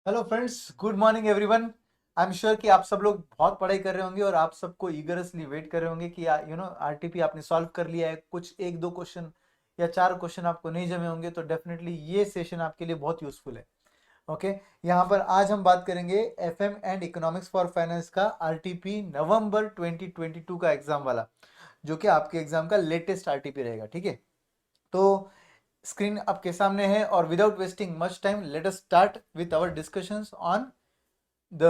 Hello friends, good morning everyone. I am sure कि आप सब लोग बहुत पढ़ाई कर रहे होंगे और आप सबको ईगरसली वेट कर रहे होंगे कि आरटीपी आपने सॉल्व कर लिया है। कुछ एक दो क्वेश्चन या चार क्वेश्चन आपको नहीं जमे होंगे, तो डेफिनेटली ये सेशन आपके लिए बहुत यूजफुल है। ओके, यहाँ पर आज हम बात करेंगे FM and economics for finance का आरटीपी नवंबर 2022 का एग्जाम वाला, जो कि आपके एग्जाम का लेटेस्ट आरटीपी रहेगा। ठीक है, तो स्क्रीन आपके सामने है और without wasting much time let us start with our discussions on the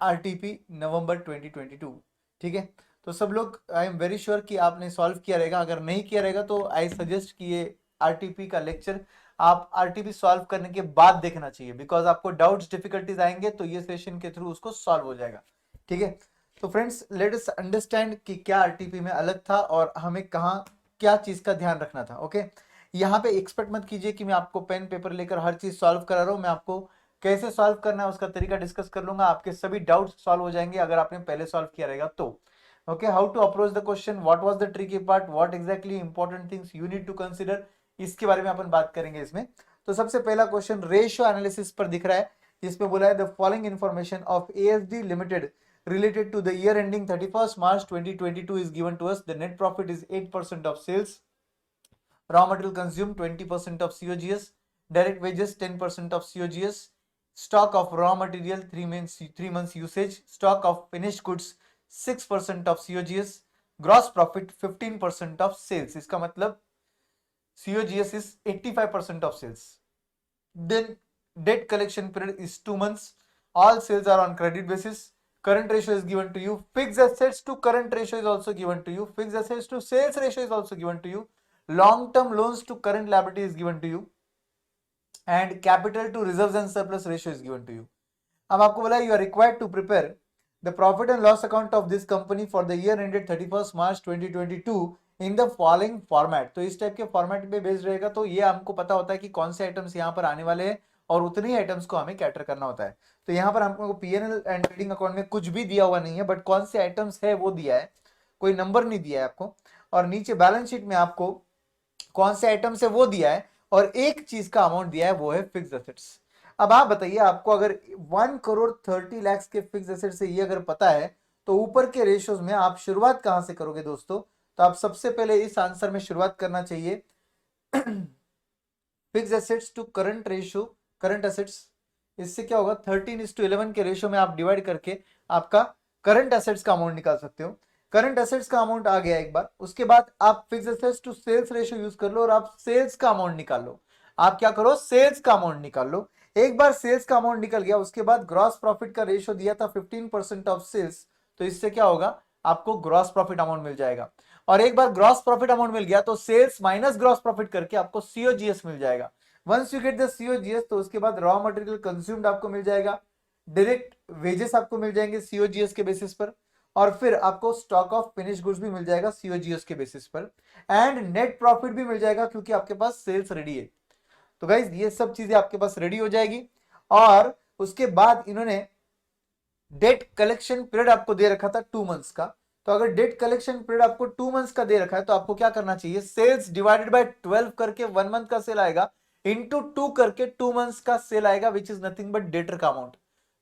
RTP November 2022। ठीक है, तो सब लोग आई एम वेरी श्योर कि आपने सॉल्व किया रहेगा। अगर नहीं किया रहेगा तो आई सजेस्ट कि ये आरटीपी का लेक्चर आप आरटीपी सॉल्व करने के बाद देखना चाहिए, बिकॉज आपको डाउट्स डिफिकल्टीज आएंगे तो ये सेशन के थ्रू उसको सॉल्व हो जाएगा। ठीक है, तो फ्रेंड्स लेट अस अंडरस्टैंड कि क्या आरटीपी में अलग था और हमें कहाँ क्या चीज का ध्यान रखना था। ओके, यहाँ पे एक्सपेक्ट मत कीजिए कि मैं आपको पेन पेपर लेकर हर चीज सॉल्व करा रहा हूँ। मैं आपको कैसे सॉल्व करना है उसका तरीका डिस्कस कर लूंगा, आपके सभी डाउट्स सॉल्व हो जाएंगे अगर आपने पहले सॉल्व किया रहेगा तो। Okay, how to approach the question, what was the tricky part, what exactly important things you need to consider, इसके बारे में अपन बात करेंगे इसमें। तो सबसे पहला क्वेश्चन रेशियो एनालिसिस पर दिख रहा है, जिसमें बोला है the following information of ASD limited related to the year ending 31st March 2022 is given to us. The net profit is 8% of sales. Raw material consumed 20% of COGS. Direct wages 10% of COGS. Stock of raw material 3 months usage. Stock of finished goods 6% of COGS. Gross profit 15% of sales. इसका मतलब COGS is 85% of sales. Then debt collection period is 2 months. All sales are on credit basis. Current ratio is given to you. Fixed assets to current ratio is also given to you. Fixed assets to sales ratio is also given to you. Long term loans to current liability is given to you. And capital to reserves and surplus ratio is given to you. अब आपको बोला you are required to prepare the profit and loss account of this company for the year ended 31st March 2022 in the following format. तो इस type के format पे based रहेगा, तो ये हमको पता होता है कि कौन से आइटम्स यहाँ पर आने वाले हैं और उतने ही आइटम्स को हमें कैटर करना होता है। तो यहाँ पर हमको पीएनएल एंड ट्रेडिंग अकाउंट में कुछ भी दिया हुआ नहीं है, बट कौन से आइटम्स है वो दिया है, कोई नंबर नहीं दिया है आपको। और नीचे बैलेंस शीट में आपको कौन से आइटम्स है वो दिया है और एक चीज का अमाउंट दिया है, वो है फिक्स एसेट्स। अब आप बताइए, आपको अगर 1,30,00,000 के फिक्स एसेट से ये अगर पता है, तो ऊपर के रेशियोज में आप शुरुआत कहां से करोगे दोस्तों? तो आप सबसे पहले इस आंसर में शुरुआत करना चाहिए fix assets to current ratio, current assets. इससे क्या होगा, 13:11 के रेशियो में आप डिवाइड करके आपका करंट एसेट्स का अमाउंट निकाल सकते हो। करंट एसेट्स का अमाउंट आ गया एक बार, उसके बाद आप fix assets to sales ratio use कर लो और आप सेल्स का अमाउंट निकाल लो। आप क्या करो, सेल्स का अमाउंट निकाल लो। एक बार सेल्स का अमाउंट निकल गया, उसके बाद ग्रॉस प्रॉफिट का रेशियो दिया था 15% ऑफ सेल्स, तो इससे क्या होगा, आपको ग्रॉस प्रॉफिट अमाउंट मिल जाएगा। और एक बार ग्रॉस प्रॉफिट अमाउंट मिल गया तो सेल्स माइनस ग्रॉस प्रॉफिट करके आपको सीओजीएस मिल जाएगा। Once you get the COGS, तो उसके बाद रॉ मटेरियल कंज्यूम्ड आपको मिल जाएगा, डायरेक्ट वेजेस आपको मिल जाएंगे सीओजीएस के बेसिस पर, और फिर आपको स्टॉक ऑफ फिनिश गुड्स भी मिल जाएगा सीओजीएस के बेसिस पर, एंड नेट प्रॉफिट भी मिल जाएगा क्योंकि आपके पास सेल्स रेडी है। तो गाइज ये सब चीजें आपके पास रेडी हो जाएगी। और उसके बाद इन्होंने डेट कलेक्शन पीरियड आपको दे रखा था 2 मंथ्स का। तो अगर डेट कलेक्शन पीरियड आपको 2 मंथ्स का दे रखा है, तो आपको क्या करना चाहिए, सेल्स डिवाइडेड बाय 12 करके 1 मंथ का सेल आएगा, इंटू 2 करके 2 मंथ्स का सेल आएगा, विच इज नथिंग बट डेटर का अमाउंट।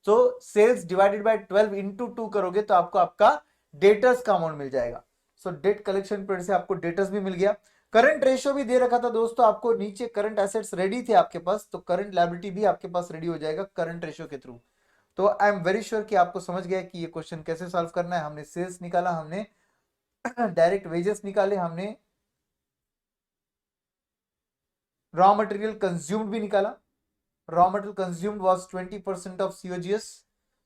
तो सेल्स डिवाइडेड बाय 12 इंटू 2 करोगे तो आपको आपका डेटर्स का अमाउंट मिल जाएगा। सो डेट कलेक्शन पीरियड से आपको डेटर्स भी मिल गया। करंट रेशियो भी दे रखा था दोस्तों आपको, नीचे करंट एसेट्स रेडी थे आपके पास, तो करंट लायबिलिटी भी आपके पास रेडी हो जाएगा करंट रेशियो के थ्रू। तो आई एम वेरी श्योर कि आपको समझ गया कि ये क्वेश्चन कैसे सॉल्व करना है। हमने सेल्स निकाला, हमने डायरेक्ट वेजेस निकाले, हमने रॉ मटेरियल कंज्यूम्ड भी निकाला। Raw material consumed was 20% of COGS,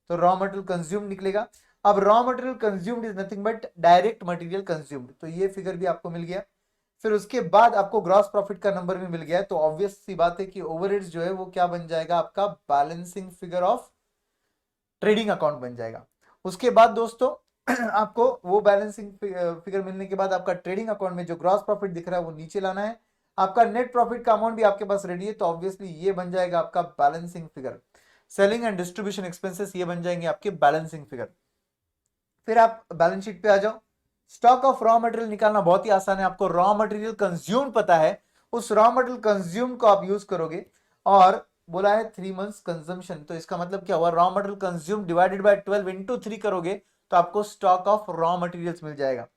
तो रॉ मटेरियल कंज्यूम्ड निकलेगा। अब raw material consumed is nothing but direct material consumed, तो ये फिगर भी आपको मिल गया। फिर उसके बाद आपको ग्रॉस प्रॉफिट का नंबर भी मिल गया है, तो ऑब्वियस सी बात है कि ओवरहेड्स जो है वो क्या बन जाएगा, आपका balancing figure of trading account बन जाएगा। उसके बाद दोस्तों आपको वो बैलेंसिंग फिगर मिलने के बाद आपका ट्रेडिंग अकाउंट में जो ग्रॉस प्रॉफिट दिख रहा है वो नीचे लाना है। आपका नेट प्रॉफिट का अमाउंट भी आपके पास रेडी है, तो ऑब्वियसली ये बन जाएगा आपका balancing figure. Selling and distribution expenses ये बन जाएंगे आपके बैलेंसिंग फिगर। फिर आप बैलेंस शीट पे आ जाओ। स्टॉक ऑफ रॉ मटेरियल निकालना बहुत ही आसान है, आपको रॉ मटेरियल कंज्यूम पता है, उस रॉ मटेरियल कंज्यूम को आप यूज करोगे और बोला है 3 मंथ्स कंजम्पशन, तो इसका मतलब क्या हुआ, raw material consume divided by 12 into 3 करोगे तो आपको स्टॉक ऑफ रॉ मटेरियल्स मिल जाएगा।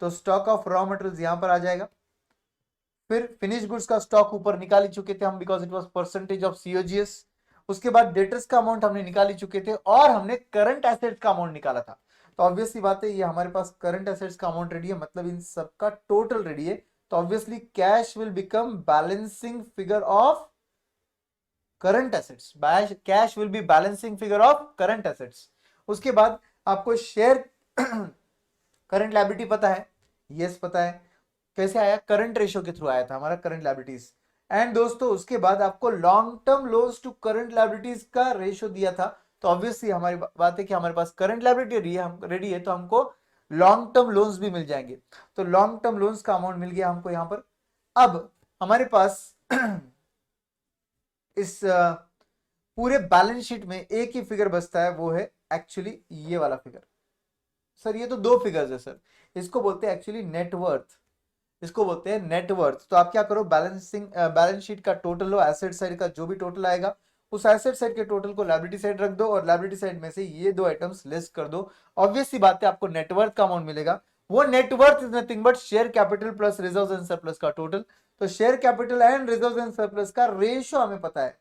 तो स्टॉक ऑफ रॉ मटेरियल्स यहां पर आ जाएगा। फिर फिनिश गुड्स का स्टॉक ऊपर निकाल ही चुके थे हम, because it was percentage of COGS. उसके बाद डेटर्स का अमाउंट हमने निकाल ही चुके थे और हमने करंट एसेट्स का अमाउंट निकाला था। तो ऑब्वियसली बात है, ये हमारे पास करंट एसेट्स का अमाउंट रेडी है, मतलब इन सबका टोटल रेडी है। तो obviously cash will become balancing figure of current assets, cash will be balancing figure of current assets. उसके बाद आपको शेयर करंट लायबिलिटी पता है, यस पता है। कैसे आया, करंट रेशियो के थ्रू आया था हमारा करंट लायबिलिटीज। एंड दोस्तों उसके बाद आपको long term loans to current liabilities का रेशियो दिया था। तो ऑब्वियसली हमारी बात है कि हमारे पास करंट लायबिलिटी रेडी है, तो हमको लॉन्ग टर्म लोन्स भी मिल जाएंगे। तो लॉन्ग टर्म लोन्स का अमाउंट मिल गया हमको यहां पर। अब हमारे पास इस पूरे बैलेंस शीट में एक ही फिगर बचता है, वो है एक्चुअली ये वाला फिगर। सर ये तो दो फिगर्स है सर, इसको बोलते हैं एक्चुअली नेटवर्थ, इसको बोलते हैं नेटवर्थ। तो आप क्या करो, बैलेंस शीट का टोटल लो, एसेट साइड का जो भी टोटल आएगा उस एसेट साइड के टोटल को लायबिलिटी साइड रख दो और लायबिलिटी साइड में से ये दो आइटम्स लेस कर दो। ऑब्वियस सी बात है आपको नेटवर्थ का अमाउंट मिलेगा। वो net worth is nothing but share capital plus reserves and surplus का टोटल। तो share capital and reserves and surplus का रेशियो हमें पता है,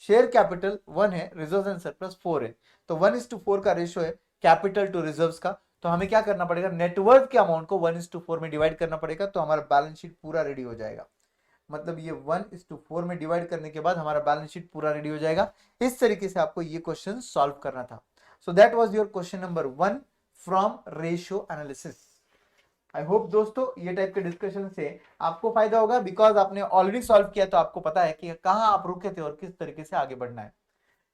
शेयर कैपिटल 1 है, रिजर्व्स एंड सरप्लस 4 है। तो 1:4 का रेशियो है कैपिटल टू रिजर्व्स का। तो हमें क्या करना पड़ेगा, नेटवर्थ के अमाउंट को 1:4 में डिवाइड करना पड़ेगा, तो हमारा बैलेंस शीट पूरा रेडी हो जाएगा। मतलब ये 1:4 में डिवाइड करने के बाद हमारा बैलेंस शीट पूरा रेडी हो जाएगा। इस तरीके से आपको ये क्वेश्चन सॉल्व करना था। So that was your question number 1 from ratio analysis. I hope दोस्तों ये टाइप के डिस्कशन से आपको फायदा होगा, बिकॉज आपने ऑलरेडी सॉल्व किया तो आपको पता है कि कहां आप रुके थे और किस तरीके से आगे बढ़ना है।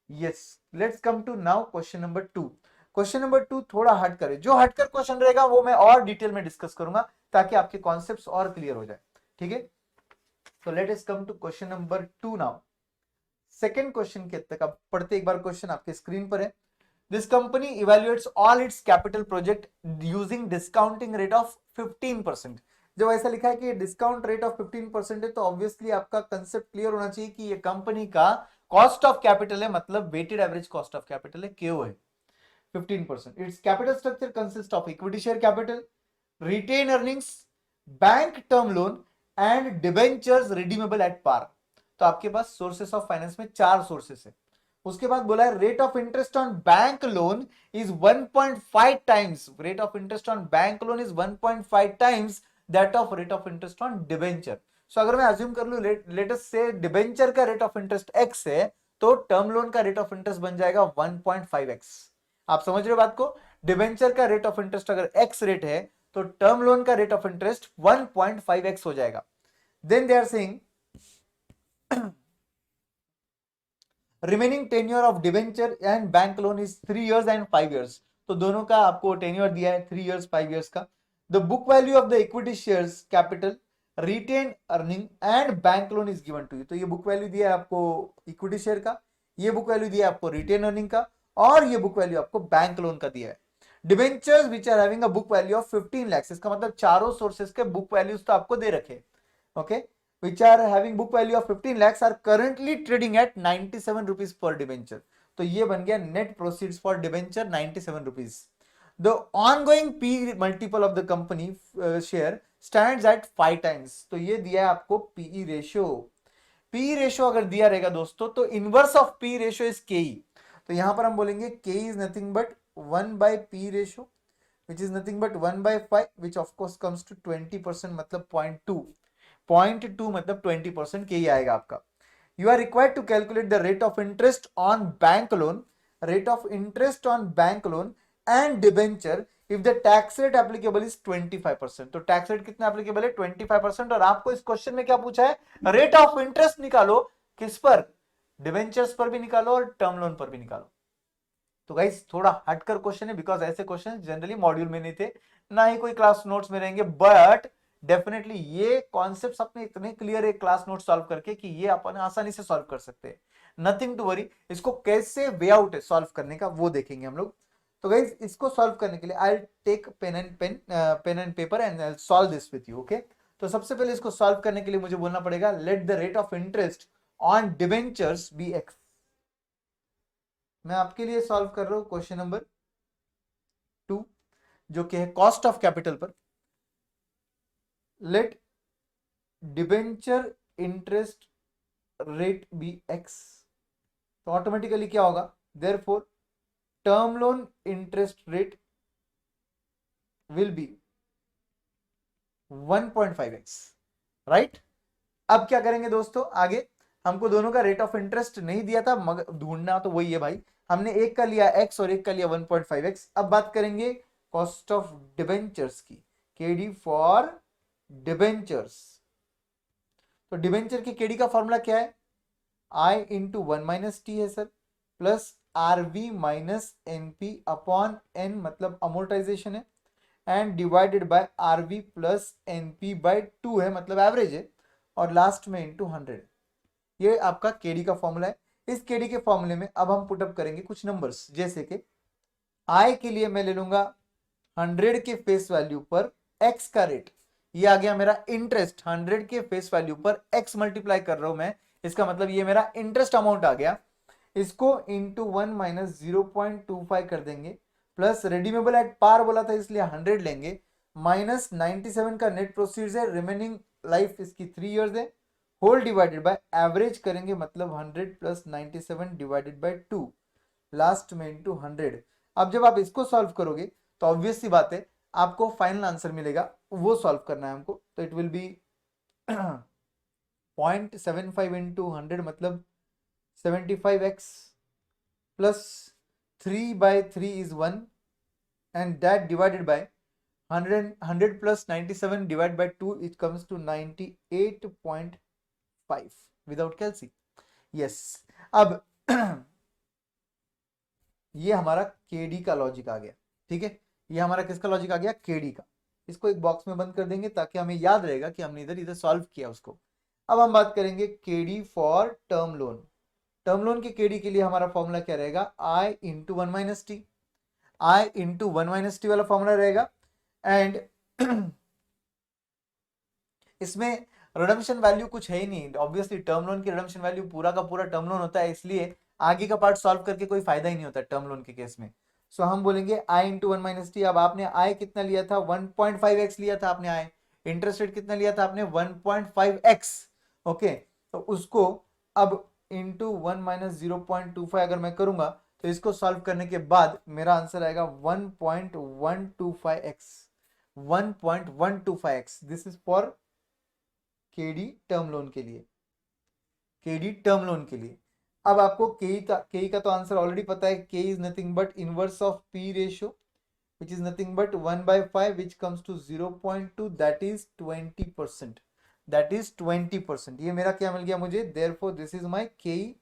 Yes, let's come to now question number 2। Question number 2 थोड़ा हट करे, जो हटकर क्वेश्चन रहेगा वो मैं और डिटेल में डिस्कस करूंगा ताकि आपके कॉन्सेप्ट्स और क्लियर हो जाए। ठीक है, तो let us come to question number 2 now. Second question के तक आप पढ़ते, एक बार क्वेश्चन आपके स्क्रीन पर है। This company evaluates all its capital project using discounting rate of 15%। जब ऐसा लिखा है कि डिस्काउंट रेट ऑफ 15% है, तो ऑब्वियसली आपका कंसेप्ट क्लियर होना चाहिए कि ये कंपनी का कॉस्ट ऑफ कैपिटल है, मतलब weighted average cost of capital है, केओ है 15%। It's capital structure consist of equity share capital, retain earnings, bank term loan and debentures redeemable at par. तो आपके पास सोर्सेस ऑफ फाइनेंस में 4 sources है। उसके बाद बोला है rate of interest on bank loan is 1.5 times, rate of interest on bank loan is 1.5 times that of rate of interest on debenture. So अगर मैं अज्यूम कर लू लेट अस से डिबेंचर का रेट ऑफ इंटरेस्ट x है, तो term loan का rate of interest बन जाएगा 1.5x। आप समझ रहे हो बात को, डिबेंचर का रेट ऑफ इंटरेस्ट अगर x रेट है तो टर्म लोन का रेट ऑफ इंटरेस्ट 1.5x हो जाएगा। Then they are saying remaining tenure of debenture and bank loan is 3 years and 5 years। तो दोनों का आपको टेन्योर दिया है 3 years 5 years का। The book value of the equity shares capital, retain earning and bank loan is given to you. तो ये book value दिया है आपको इक्विटी शेयर का, ये बुक वैल्यू दिया है आपको रिटेन अर्निंग का, और ये बुक वैल्यू आपको बैंक लोन का दिया है। Debentures which are having a book value of 15 lakhs, इसका मतलब चारों सोर्सेस के बुक वैल्यूज तो आपको दे रखे। Okay, which are having book value of 15 lakhs are currently trading at 97 rupees per debenture। तो ये बन गया net proceeds for debenture 97 rupees। The ongoing P multiple of the company share stands at 5 times। तो ये दिया है आपको PE ratio। PE ratio अगर दिया रहेगा दोस्तों तो inverse of PE ratio is KE। तो यहां पर हम बोलेंगे KE is nothing but 1 by PE ratio which is nothing but 1 by 5 which of course comes to 20%, मतलब 0.2 मतलब 20% के ही आएगा आपका। You are required to calculate the rate of interest on bank loan, rate of interest on bank loan and debenture if the tax rate applicable is 25%। तो tax rate कितना applicable है 25%। और आपको इस क्वेश्चन में क्या पूछा है, रेट ऑफ इंटरेस्ट निकालो, किस पर, डिबेंचर्स पर भी निकालो और टर्म लोन पर भी निकालो। तो गाइस थोड़ा हटकर क्वेश्चन है, बिकॉज ऐसे क्वेश्चन जनरली मॉड्यूल में नहीं थे, ना ही कोई क्लास नोट्स में रहेंगे, बट डेफिनेटली ये कॉन्सेप्ट्स अपने इतने क्लियर है क्लास नोट सॉल्व करके कि ये अपन आसानी से सॉल्व कर सकते हैं। नथिंग टू वरी, इसको कैसे वे आउट है सॉल्व करने का वो देखेंगे हम लोग। तो गाइस इसको सॉल्व करने के लिए I take pen and paper and I solve this with you. Okay, तो सबसे पहले इसको सॉल्व करने के लिए मुझे बोलना पड़ेगा let the rate of interest on debentures be X. मैं आपके लिए सॉल्व कर रहा हूं क्वेश्चन नंबर 2, जो कि है कॉस्ट ऑफ कैपिटल पर। Let debenture interest rate be X, तो ऑटोमेटिकली क्या होगा, therefore term loan interest rate will be 1.5x, right. अब क्या करेंगे दोस्तों, आगे हमको दोनों का रेट ऑफ इंटरेस्ट नहीं दिया था, मगर ढूंढना तो वही है भाई। हमने एक का लिया x और एक का लिया 1.5x। अब बात करेंगे कॉस्ट ऑफ डिबेंचर्स की, केडी फॉर डिबेंचर्स। तो डिबेंचर की केडी का फॉर्मूला क्या है, I इंटू 1 - t है sir, plus RV minus NP upon n, मतलब अमोर्टाइजेशन है, and divided by RV plus NP by 2 है, मतलब एवरेज है, और लास्ट में इंटू 100। ये आपका केडी का फॉर्मूला है। इस केडी के फॉर्मूले में अब हम पुटअप करेंगे कुछ नंबर्स, जैसे कि I के लिए मैं ले लूंगा 100 के फेस वैल्यू पर x का रेट, ये आ गया मेरा इंटरेस्ट। 100 के फेस वैल्यू पर x मल्टीप्लाई कर रहा हूं मैं, इसका मतलब ये मेरा इंटरेस्ट अमाउंट आ गया। इसको इंटू 1 - 0.25 कर देंगे, प्लस रिडीमेबल एट पार बोला था इसलिए 100 लेंगे, माइनस 97 का नेट प्रोसीड्स है, रिमेनिंग लाइफ इसकी 3 इयर्स है, होल डिवाइडेड बाय एवरेज करेंगे, मतलब 100 प्लस 97 डिवाइडेड बाय 2, लास्ट में इंटू 100। अब जब आप इसको सॉल्व करोगे तो ऑब्वियस सी बात है आपको फाइनल आंसर मिलेगा, वो सॉल्व करना है हमको। तो इट विल बी 0.75 इंटू 100, मतलब 75x, plus 3/3 is 1, and that divided by 100 plus 97 divided by 2, it comes to 98.5 without calci. Yes. अब ये हमारा केडी का लॉजिक आ गया, ठीक है। ये हमारा किसका लॉजिक आ गया, केडी का। इसको एक बॉक्स में बंद कर देंगे ताकि हमें याद रहेगा कि हमने इधर इधर सॉल्व किया उसको। अब हम बात करेंगे KD for term loan. Term loan के केडी के लिए हमारा फॉर्मूला क्या रहेगा, I into 1 - t, I into 1 - t वाला फॉर्मूला रहेगा। एंड इसमें रिडम्पशन वैल्यू कुछ है ही नहीं, ऑब्वियसली टर्म लोन की रिडम्पशन वैल्यू पूरा का पूरा टर्म लोन होता है, इसलिए आगे का पार्ट सॉल्व करके कोई फायदा ही नहीं होता टर्म लोन के केस में। सो हम बोलेंगे I इंटू 1 - t। अब आपने I कितना लिया था, 1.5x लिया था आपने। I इंटरेस्ट रेट कितना लिया था आपने, 1.5x। ओके, तो उसको अब इंटू 1 - 0.25 अगर मैं करूंगा तो इसको सॉल्व करने के बाद मेरा आंसर आएगा 1.125x। 1.125x, this is for KD term loan के लिए, केडी टर्म लोन के लिए। अब आपको के का तो आंसर ऑलरेडी पता है, के is nothing but inverse of P ratio which is nothing but 1/5 which comes to 0.2, that is 20%, that is 20%। ये मेरा क्या मिल गया मुझे, therefore this is my के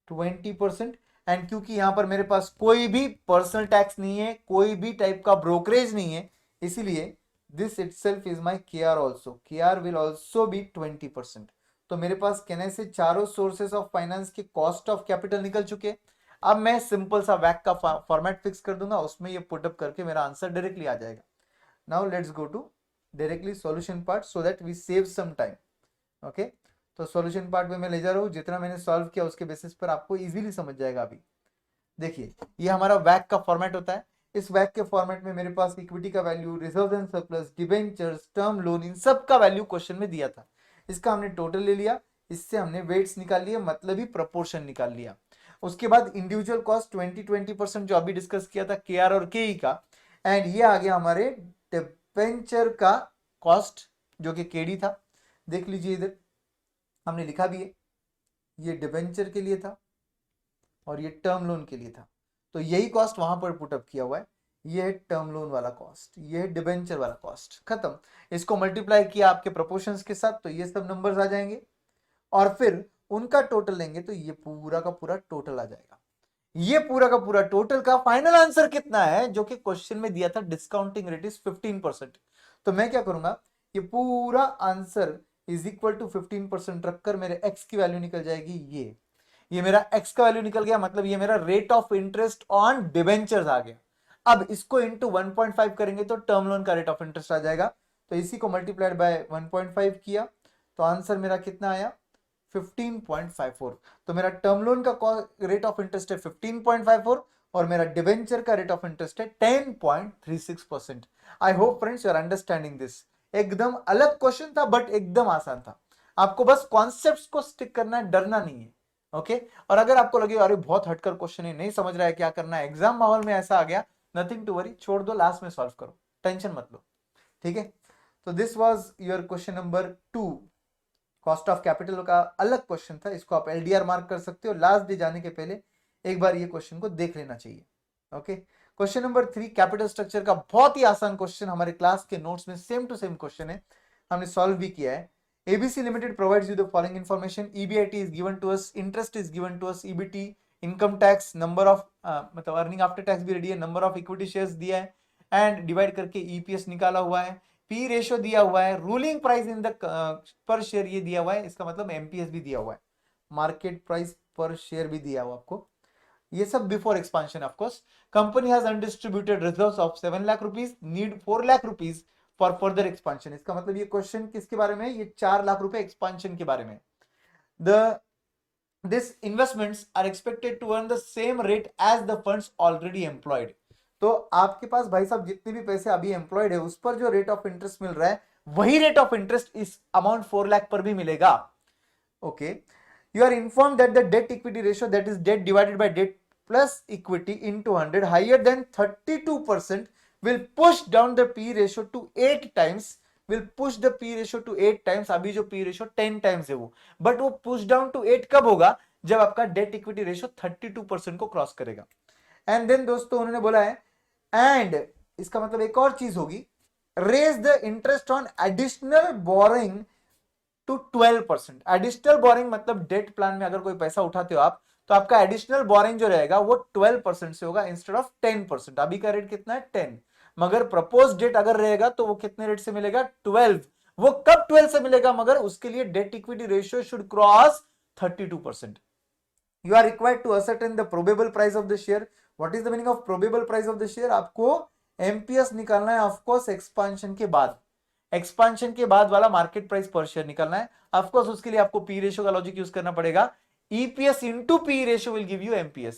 20%। एंड क्योंकि यहां पर मेरे पास कोई भी पर्सनल टैक्स नहीं है, कोई भी टाइप का ब्रोकरेज नहीं है, इसीलिए this itself is my KR also, KR will also be 20%। तो मेरे पास कहने से चारों सोर्सेस ऑफ फाइनेंस के कॉस्ट ऑफ कैपिटल निकल चुके। अब मैं सिंपल सा वैक का फॉर्मेट फिक्स कर दूंगा, उसमें ये पुटअप करके मेरा आंसर डायरेक्टली आ जाएगा। Now let's go to directly solution part so that we save some time. Okay, तो सॉल्यूशन पार्ट में मैं ले जा रहा हूं, जितना मैंने सॉल्व किया उसके बेसिस पर आपको इजीली समझ जाएगा। अभी देखिए, ये हमारा वैक का फॉर्मेट होता है। इस वैक के फॉर्मेट में मेरे पास इक्विटी का value, reserve and surplus, debentures, term loan, इन सब का वैल्यू क्वेश्चन में दिया था। इसका हमने टोटल ले लिया, इससे हमने वेट्स निकाल लिए, मतलब ही प्रपोर्शन निकाल लिया। उसके बाद इंडिविजुअल कॉस्ट 20% जो अभी डिस्कस किया था के आर और के का, एंड ये आ गया हमारे डिबेंचर का कॉस्ट जो कि केडी था। देख लीजिए इधर हमने लिखा भी है, ये डिबेंचर के लिए था और ये टर्म लोन के लिए था, तो यही कॉस्ट वहां पर पुटअप किया हुआ है। ये है टर्म लोन वाला कॉस्ट, ये है डिबेंचर वाला कॉस्ट, खत्म। इसको मल्टीप्लाई किया आपके प्रोपोर्शंस के साथ तो ये सब नंबर्स आ जाएंगे, और फिर उनका टोटल लेंगे तो ये पूरा का पूरा टोटल आ जाएगा। ये पूरा का पूरा टोटल का फाइनल आंसर कितना है, जो कि क्वेश्चन में दिया था डिस्काउंटिंग रेट इज 15%। तो मैं क्या करूंगा, ये पूरा आंसर इज इक्वल टू 15% रखकर मेरे एक्स की वैल्यू निकल जाएगी। ये मेरा एक्स का वैल्यू निकल गया, मतलब ये मेरा rate of interest on debentures आ गया। अब इसको इंटू 1.5 करेंगे तो टर्म लोन का रेट ऑफ इंटरेस्ट आ जाएगा। तो इसी को मल्टीप्लाइड बाय 1.5 किया तो आंसर मेरा कितना आया, 15.54। तो मेरा टर्म लोन का रेट ऑफ इंटरेस्ट है 15.54 और मेरा डिवेंचर का रेट ऑफ इंटरेस्ट है 10.36%। I hope friends you are understanding this. एकदम अलग क्वेश्चन था बट एकदम आसान था। आपको बस कॉन्सेप्ट्स को स्टिक करना है, डरना नहीं है। ओके और अगर आपको लगे अरे बहुत हटकर क्वेश्चन है, नहीं समझ रहा है क्या करना है, एग्जाम माहौल में ऐसा आ गया, नथिंग टू वरी, छोड़ दो, लास्ट में सॉल्व करो, टेंशन मत लो। ठीक है, तो this was your question number 2। Cost of capital का अलग क्वेश्चन था, इसको आप एलडीआर मार्क कर सकते हो। लास्ट डे जाने के पहले एक बार ये क्वेश्चन को देख लेना चाहिए। Okay, question number 3 capital structure का बहुत ही आसान क्वेश्चन, हमारे क्लास के नोट्स में सेम टू सेम क्वेश्चन है, हमने सॉल्व भी किया है। ABC Limited provides you the following information: EBIT is given to us, interest is given to us, EBT, income tax, number of मतलब अर्निंग आफ्टर टैक्स भी रेडी है, नंबर ऑफ इक्विटी शेयर्स दिया है एंड डिवाइड करके EPS निकाला हुआ है, पी रेशियो दिया हुआ है, रूलिंग प्राइस इन द पर शेयर ये दिया हुआ है, इसका मतलब MPS भी दिया हुआ है, मार्केट प्राइस पर शेयर भी दिया हुआ आपको, ये सब before expansion. Of course company has undistributed reserves of 7 lakh rupees, need 4 lakh rupees for further expansion. इसका मतलब ये क्वेश्चन किसके बारे में है, ये 4 लाख रुपए एक्सपांशन के बारे में। The this investments are expected to earn the same rate as the funds already employed. तो आपके पास भाई साहब जितने भी पैसे अभी एम्प्लॉयड है उस पर जो रेट ऑफ इंटरेस्ट मिल रहा है वही रेट ऑफ इंटरेस्ट इस अमाउंट 4 लाख पर भी मिलेगा। Okay, you are informed that the debt equity ratio, that is debt divided by debt plus equity into 100 higher than 32% will push down the P ratio to 8 times, will push the P ratio to 8 times। अभी जो P ratio 10 times है वो, but वो push down to 8 कब होगा, जब आपका date equity ratio 32% को क्रॉस करेगा। एंड देन दोस्तों उन्होंने बोला है एंड इसका मतलब एक और चीज होगी, raise the interest on additional borrowing to 12%। Additional borrowing मतलब डेट प्लान में अगर कोई पैसा उठाते हो आप तो आपका एडिशनल बोरिंग जो रहेगा वो 12% से होगा इंस्टेड ऑफ 10%। अभी का रेट कितना है 10, मगर प्रपोज डेट अगर रहेगा तो वो कितने रेट से मिलेगा 12। वो कब 12 से मिलेगा, मगर उसके लिए debt equity ratio should cross 32%। You are required to ascertain the probable price of the share. What is the meaning of probable price of the share, आपको एमपीएस निकालना है ऑफकोर्स एक्सपांशन के बाद, एक्सपांशन के बाद वाला मार्केट प्राइस पर share निकालना है। ऑफ कोर्स उसके लिए आपको पी रेशियो का लॉजिक यूज करना पड़ेगा, EPS into P ratio will give you MPS.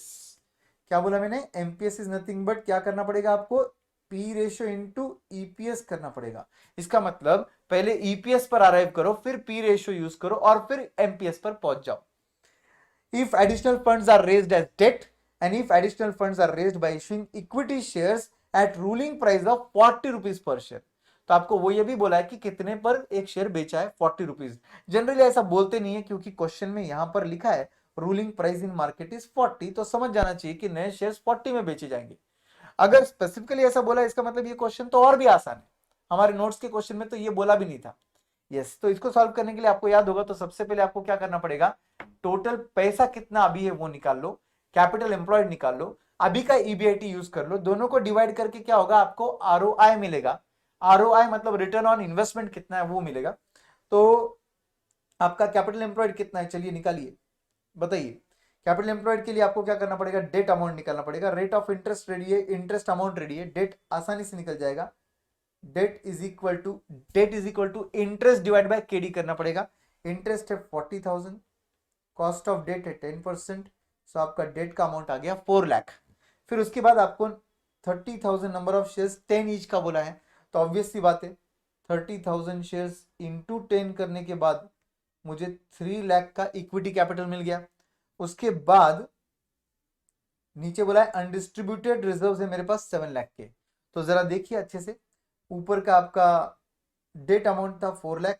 क्या बोला मैंने, एमपीएस इज नथिंग बट क्या करना पड़ेगा आपको, पी रेशियो इनटू ईपीएस करना पड़ेगा। इसका मतलब पहले ईपीएस पर अराइव करो, फिर पी रेशियो यूज करो और फिर एमपीएस पर पहुंच जाओ। If additional funds are raised as debt and if additional funds are raised by issuing equity shares at ruling price of 40 rupees per share. तो आपको वो ये भी बोला है कि कितने पर एक शेयर बेचा है, 40 रुपीज। जनरली ऐसा बोलते नहीं है क्योंकि क्वेश्चन में यहां पर लिखा है ruling price in market is 40, तो समझ जाना चाहिए कि नए शेयर्स 40 में बेचे जाएंगे। अगर स्पेसिफिकली ऐसा बोला है इसका मतलब ये क्वेश्चन तो और भी आसान है, हमारे नोट्स के क्वेश्चन में तो ये बोला भी नहीं था। यस, तो इसको सॉल्व करने के लिए आपको याद होगा तो सबसे पहले आपको क्या करना पड़ेगा, टोटल पैसा कितना अभी है वो निकाल लो, कैपिटल एम्प्लॉयड निकाल लो, अभी का ईबीआईटी यूज कर लो, दोनों को डिवाइड करके क्या होगा आपको आरओआई मिलेगा। आरओआई मतलब रिटर्न ऑन इन्वेस्टमेंट कितना है वो मिलेगा। तो आपका कैपिटल एम्प्लॉयड कितना है, चलिए निकालिए, बताइए। कैपिटल एम्प्लॉयड के लिए आपको क्या करना पड़ेगा, डेट अमाउंट निकालना पड़ेगा, रेट ऑफ इंटरेस्ट रेडी है, इंटरेस्ट अमाउंट रेडी है, डेट आसानी से निकल जाएगा। Debt is equal to interest divide by KD करना पड़ेगा। इंटरेस्ट है 40,000, कॉस्ट ऑफ डेट है 10%, सो आपका डेट का अमाउंट आ गया 4 लाख। फिर उसके बाद आपको 30,000 नंबर ऑफ शेयर्स 10 ईच का बोला है, तो ऑब्वियस सी बात है 30,000 शेयर्स इंटू 10 करने के बाद मुझे 3 लाख का इक्विटी कैपिटल मिल गया। उसके बाद नीचे बोला है अनडिस्ट्रीब्यूटेड रिजर्व है मेरे पास 7 लाख के। तो जरा देखिए अच्छे से, ऊपर का आपका डेट अमाउंट था 4 लाख,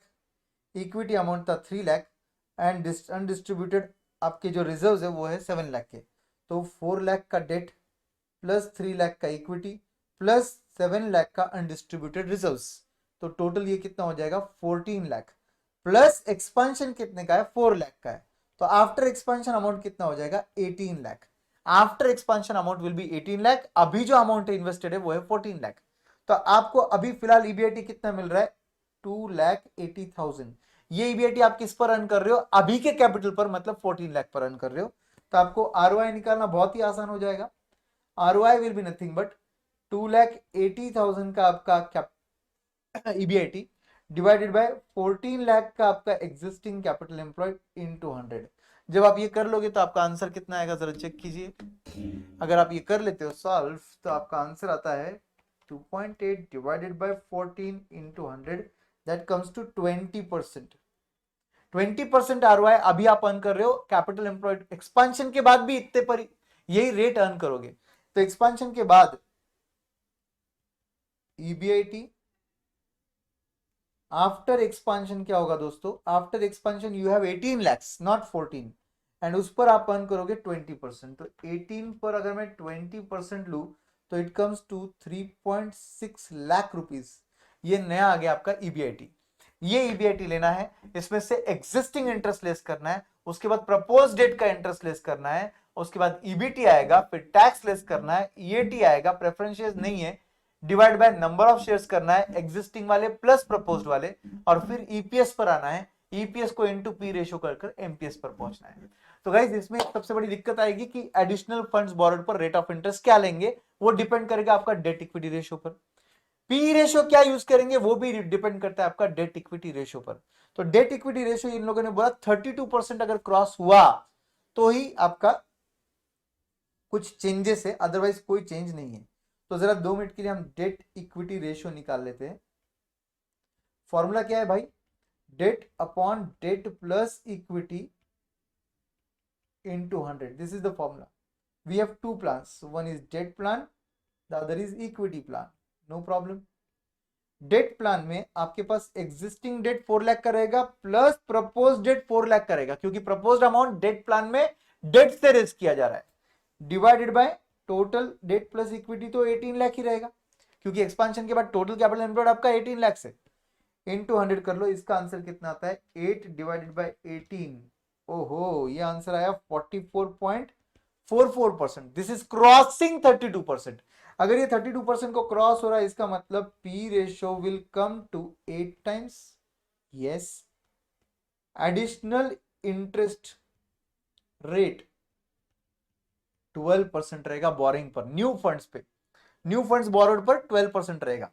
इक्विटी अमाउंट था 3 लाख एंड अनडिस्ट्रीब्यूटेड आपके जो रिजर्व है वो है 7 लाख के। तो 4 लाख का डेट प्लस 3 लाख का इक्विटी प्लस 7 लाख का अनडिस्ट्रीब्यूटेड रिजर्व्स, तो टोटल ये कितना हो जाएगा 14 लाख, प्लस एक्सपेंशन कितने का है 4 लाख का है, तो आफ्टर एक्सपेंशन अमाउंट कितना हो जाएगा 18 lakh. After expansion amount will be 18 lakh, अभी जो अमाउंट इन्वेस्टेड है वो है 14 लाख। तो आपको अभी फिलहाल ईबीआईटी कितना मिल रहा है 2,80,000। ये ईबीआईटी आप किस पर अर्न कर रहे हो, अभी के कैपिटल पर, मतलब 14 लाख पर अर्न कर रहे हो। तो आपको आरओआई निकालना बहुत ही आसान हो जाएगा। ROI will be nothing but 2,80,000 का आपका ईबीआईटी डिवाइडेड बाय 14 लाख का आपका एग्जिस्टिंग कैपिटल एम्प्लॉयड इनटू 100। जब आप ये कर लोगे तो आपका आंसर कितना आएगा, जरा चेक कीजिए। अगर आप ये कर लेते हो सॉल्व तो आपका आंसर आता है 2.8 divided by 14 into 100, that comes to 20%। 20% ROI अभी आप अर्न कर रहे हो। कैपिटल एम्प्लॉयड एक्सपांशन के बाद भी इतने पर यही रेट अर्न करोगे। तो एक्सपांशन के बाद ईबीआईटी आफ्टर एक्सपांशन क्या होगा दोस्तों, after expansion you have 18 lakhs not 14, and उस पर आप अर्न करोगे 20%। तो 18 पर अगर मैं 20% लू तो it comes to 3.6 lakh rupees. ये नया आ गया आपका ईबीआईटी। ये ईबीआईटी लेना है, इसमें से एग्जिस्टिंग इंटरेस्ट लेस करना है, उसके बाद प्रपोज डेट का इंटरेस्ट लेस करना है, उसके बाद ईबीटी आएगा, फिर टैक्स लेस करना है, ईएटी आएगा, प्रेफरेंस शेयर्स नहीं है, divide by number of shares करना है एग्जिस्टिंग वाले प्लस प्रपोज्ड वाले, और फिर ईपीएस पर आना है, ईपीएस को इनटू पी रेशियो कर एमपीएस पर पहुंचना है। तो गाइस इसमें सबसे बड़ी दिक्कत आएगी कि एडिशनल फंड्स बोरोड पर रेट ऑफ इंटरेस्ट क्या लेंगे, वो डिपेंड करेगा आपका डेट इक्विटी रेशियो पर। पी रेशियो क्या यूज करेंगे वो भी डिपेंड करता है आपका डेट इक्विटी रेशियो पर। तो डेट इक्विटी रेशियो इन लोगों ने बोला 32% अगर क्रॉस हुआ तो ही आपका कुछ चेंजेस है, अदरवाइज कोई चेंज नहीं है। तो जरा 2 मिनट के लिए हम डेट इक्विटी रेशियो निकाल लेते हैं। फॉर्मूला क्या है भाई, debt upon debt plus equity into 100, this is the formula. We have two plans, one is debt plan, the other is equity plan, no problem. Debt plan में आपके पास existing date 4 lakh का रहेगा प्लस प्रपोज डेट 4 लाख का रहेगा, क्योंकि proposed amount date plan में date से raise किया जा रहा है, divided by total date plus equity तो 18 लाख ही रहेगा, क्योंकि एक्सपांशन के बाद टोटल कैपिटल एम्प्लॉयड आपका 18 लाख से इनटू 100 कर लो। इसका आंसर कितना आता है 8 डिवाइडेड बाय 18। ओहो, ये आंसर आया 44.44%। This is crossing 32%। अगर ये 32% को क्रॉस हो रहा है इसका मतलब P ratio will come to 8 times. Yes, additional interest rate 12% रहेगा बोरिंग पर, न्यू फंड्स पे, न्यू फंड्स बोरोड पर 12% रहेगा।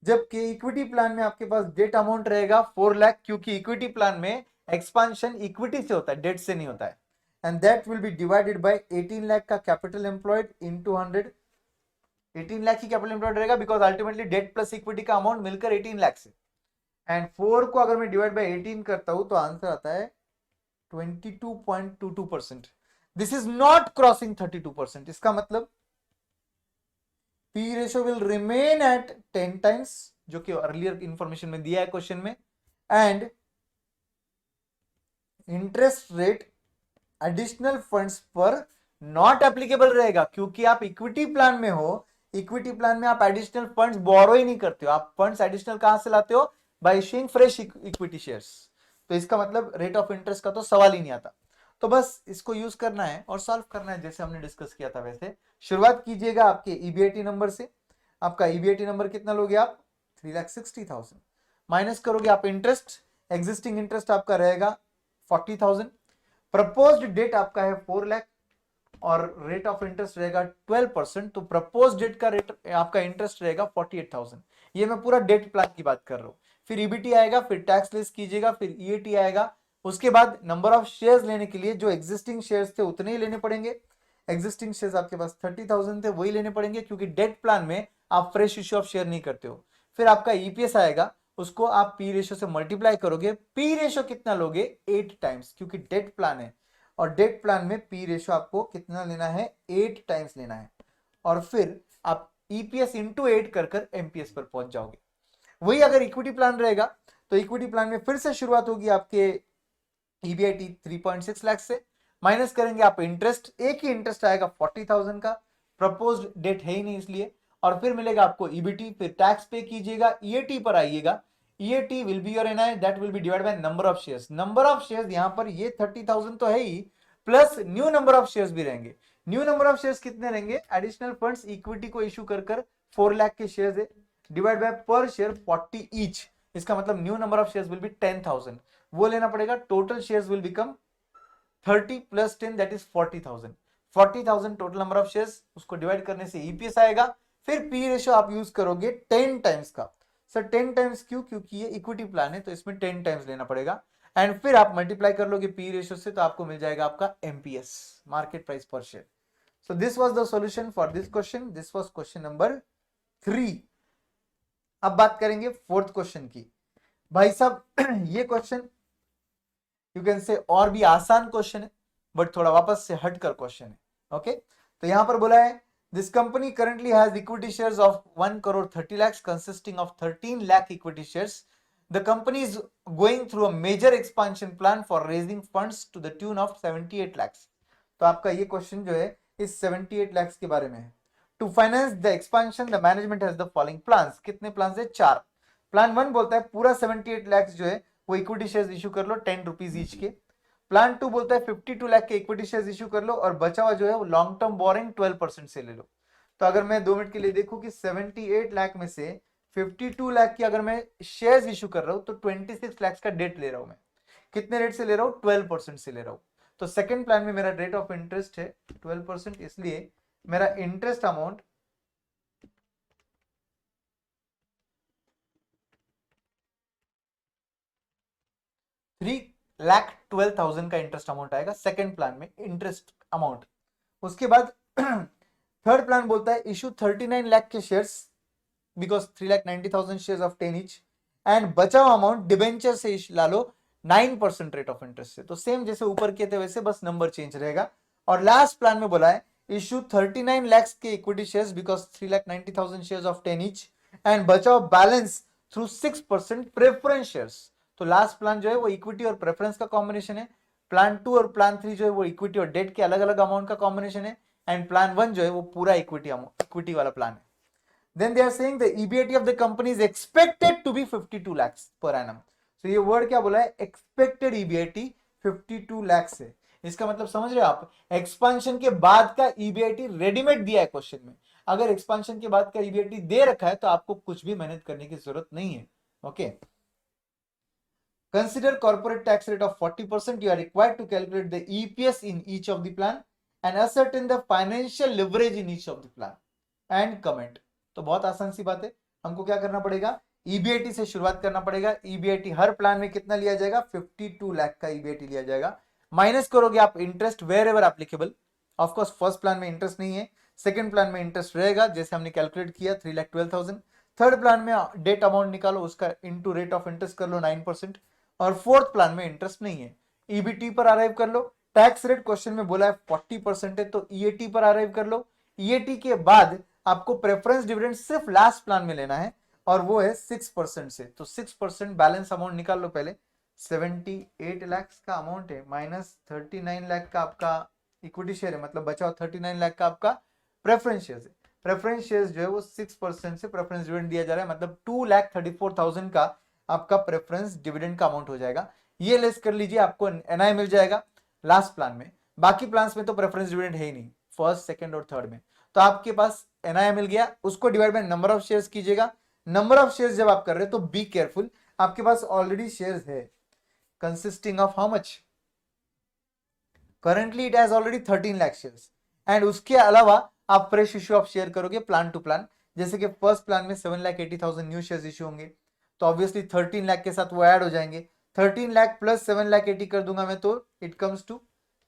जबकि इक्विटी प्लान में आपके पास डेट अमाउंट रहेगा 4 लाख, क्योंकि इक्विटी प्लान में एक्सपांशन इक्विटी से होता है, डेट से नहीं होता है, and that will be divided by 18 lakh का कैपिटल एम्प्लॉयड इनटू 100। 18 लाख की कैपिटल एम्प्लॉयड रहेगा because ultimately debt plus equity का अमाउंट मिलकर 18 लाख से, एंड 4 को अगर मैं डिवाइड बाय 18 करता हूं तो आंसर आता है 22.22%। This is not crossing 32%। इसका मतलब P ratio will remain at 10 times, जो कि अर्लियर इंफॉर्मेशन में दिया है क्वेश्चन में, and interest rate additional funds पर नॉट एप्लीकेबल रहेगा, क्योंकि आप इक्विटी प्लान में हो। इक्विटी प्लान में आप एडिशनल फंड्स बोरो ही नहीं करते हो, आप फंड्स एडिशनल कहां से लाते हो, by issuing fresh equity shares. तो इसका मतलब रेट ऑफ इंटरेस्ट का तो सवाल ही नहीं आता। तो बस इसको यूज करना है और सॉल्व करना है जैसे हमने डिस्कस किया था वैसे। शुरुआत कीजिएगा आपके ईबीआईटी नंबर से। आपका ईबीआईटी नंबर कितना लोगे आप, 3,60,000। माइनस करोगे आप इंटरेस्ट, एग्जिस्टिंग इंटरेस्ट आपका रहेगा 40,000, प्रपोज्ड डेट आपका है 4 लाख, और रेट ऑफ इंटरेस्ट रहेगा 12%। तो प्रपोज डेट का रेट आपका इंटरेस्ट रहेगा 48,000। ये मैं पूरा डेट प्लान की बात कर रहा हूं। फिर ईबीटी आएगा, फिर टैक्स लेस कीजिएगा, फिर ईएटी आएगा। उसके बाद नंबर ऑफ शेयर्स लेने के लिए जो एग्जिस्टिंग शेयर्स थे उतने ही लेने पड़ेंगे। एग्जिस्टिंग शेयर्स आपके पास 30,000 थे, वही लेने पड़ेंगे, क्योंकि डेट प्लान में आप फ्रेश इश्यू ऑफ शेयर नहीं करते हो। फिर आपका ईपीएस आएगा, उसको आप पी रेशियो से मल्टीप्लाई करोगे। पी रेशियो कितना लोगे, 8 टाइम्स, क्योंकि डेट प्लान है, और डेट प्लान में पी रेशियो आपको कितना लेना है, 8 टाइम्स लेना है, और फिर आप ईपीएस इंटू 8 कर एमपीएस पर पहुंच जाओगे। वही अगर इक्विटी प्लान रहेगा तो इक्विटी प्लान में फिर से शुरुआत होगी आपके ईबीआईटी 3.6 लाख से, माइनस करेंगे आप इंटरेस्ट, एक ही इंटरेस्ट आएगा 40,000 का, प्रपोज्ड डेट है ही नहीं इसलिए, और फिर मिलेगा आपको ईबीटी, फिर टैक्स पे कीजिएगा, ईएटी पर आइएगा। EAT will be your NI, that will be divide by number of shares. Number of shares यहां पर ये 30,000 तो है ही, plus new number of shares भी रहेंगे। न्यू नंबर ऑफ शेयर्स कितने रहेंगे, एडिशनल फंड्स इक्विटी को इश्यू कर 4 लाख के शेयर्स है, divide by per share 40 each. इसका मतलब new number of shares will be 10,000, वो लेना पड़ेगा। Total shares will become 30 plus 10 that is 40,000। 40,000 total number of shares, उसको डिवाइड करने से ईपीएस आएगा। फिर पी रेशियो आप यूज करोगे 10 टाइम्स का, सर 10 टाइम्स क्यों? क्योंकि ये इक्विटी प्लान है तो इसमें 10 टाइम्स लेना पड़ेगा, एंड फिर आप मल्टीप्लाई कर लोगे पी रेशियो से तो आपको मिल जाएगा आपका एमपीएस, मार्केट प्राइस पर share. So this was the solution for this question, this was question number 3। अब बात करेंगे फोर्थ क्वेश्चन की। भाई साहब ये क्वेश्चन यू कैन से और भी आसान क्वेश्चन है, बट थोड़ा वापस से हटकर क्वेश्चन है। ओके, तो यहां पर बोला है this company currently has equity shares of 1 crore 30 lakhs consisting of 13 lakh equity shares. The company is going through a major expansion plan for raising funds to the tune of 78 lakhs। तो आपका ये question जो है इस 78 lakhs के बारे में है। To finance the expansion the management has the following plans. कितने प्लान्स है? 4। प्लान 1 बोलता है पूरा 78 lakhs जो है वो इक्विटी शेयर्स इशू कर लो 10 रुपीज ईच के। प्लान 2 बोलता है 52 लाख के इक्विटी शेयर्स इशू कर लो और बचा हुआ जो है वो लॉन्ग टर्म बोरिंग 12% से ले लो। तो अगर मैं 2 मिनट के लिए देखूं कि 78 लाख में से 52 लाख की अगर मैं शेयर्स इशू कर रहा हूं तो 26 लाख का डेट ले रहा हूं मैं। कितने रेट से ले रहा हूं? 12% से ले रहा हूं। तो सेकंड प्लान में मेरा रेट ऑफ इंटरेस्ट है 12%, इसलिए मेरा इंटरेस्ट अमाउंट 3,12,000 का इंटरेस्ट अमाउंट आएगा सेकंड प्लान में इंटरेस्ट अमाउंट। उसके बाद थर्ड प्लान बोलता है इशू 39 लाख के shares because 3,90,000 shares of 10 each, and बचा हुआ अमाउंट डिबेंचर से ला लो 9% रेट ऑफ इंटरेस्ट से। तो सेम जैसे ऊपर किए थे वैसे बस नंबर चेंज रहेगा। और लास्ट प्लान में बोला है इशू 39 lakhs के equity shares because 3,90,000 shares of 10 each, and बचा हुआ बैलेंस थ्रू 6% प्रेफरेंस शेयर्स। तो लास्ट प्लान जो है वो इक्विटी और प्रेफरेंस का कॉम्बिनेशन है। प्लान 2 और प्लान 3 जो है वो इक्विटी और डेट के अलग अलग अमाउंट का कॉम्बिनेशन है, एंड प्लान 1 जो है वो पूरा इक्विटी वाला प्लान है। Then they are saying the EBIT of the company is expected to be 52 lakhs per annum. So ये वर्ड क्या बोला है? एक्सपेक्टेड EBIT 52 lakhs है। इसका मतलब समझ रहे हो आप? एक्सपांशन के बाद का EBIT रेडीमेड दिया है क्वेश्चन में। अगर एक्सपांशन के बाद का EBIT दे रखा है तो आपको कुछ भी मेहनत करने की जरूरत नहीं है। Okay, consider corporate tax rate of 40%. You are required to calculate the EPS in each of the plan and ascertain the financial leverage in each of the plan and comment. तो बहुत आसान सी बात है, हमको क्या करना पड़ेगा? EBIT से शुरुआत करना पड़ेगा। EBIT हर प्लान में कितना लिया जाएगा? 52 लाख का EBIT लिया जाएगा। माइनस करोगे आप interest wherever applicable. Of course first plan में इंटरेस्ट नहीं है, सेकंड प्लान में इंटरेस्ट रहेगा जैसे हमने कैलकुलेट किया 3,12,000। थर्ड प्लान में डेट अमाउंट निकालो, उसका इंटू रेट ऑफ इंटरेस्ट कर लो 9%, और फोर्थ प्लान में इंटरेस्ट नहीं है। ईबीटी पर अराइव कर लो। टैक्स रेट क्वेश्चन में बोला है 40% है तो ईएटी पर अराइव कर लो। ईएटी के बाद आपको प्रेफरेंस डिविडेंड सिर्फ लास्ट प्लान में लेना है और वो है 6% से। तो 6% बैलेंस अमाउंट निकाल लो पहले। 78 लाख का अमाउंट है माइनस 39 लाख का आपका इक्विटी शेयर है, मतलब बचा 39 लाख का आपका प्रेफरेंस शेयर है। प्रेफरेंस शेयर जो है वो 6% से प्रेफरेंस डिविडेंड दिया जा रहा है, मतलब 2,34,000 का आपका प्रेफरेंस डिविडेंड का अमाउंट हो जाएगा। ये लेस कर लीजिए, आपको एनआई मिल जाएगा लास्ट प्लान में। बाकी प्लान्स में तो प्रेफरेंस डिविडेंड है ही नहीं, फर्स्ट सेकंड और थर्ड में। तो आपके पास एनआई मिल गया, उसको divide by number of shares कीजिएगा। नंबर ऑफ शेयर्स जब आप कर रहे हो तो बी केयरफुल, आपके पास ऑलरेडी शेयर्स है consisting of how much? Currently it has already 13 lakh shares, and उसके अलावा आप फ्रेश इश्यू ऑफ शेयर करोगे प्लान टू प्लान। जैसे कि फर्स्ट प्लान में 7,80,000 न्यू शेयर्स इश्यू होंगे तो ऑब्वियसली 13 लाख के साथ वो ऐड हो जाएंगे। 13 लाख प्लस 7,80,000 कर दूंगा मैं तो इट कम्स टू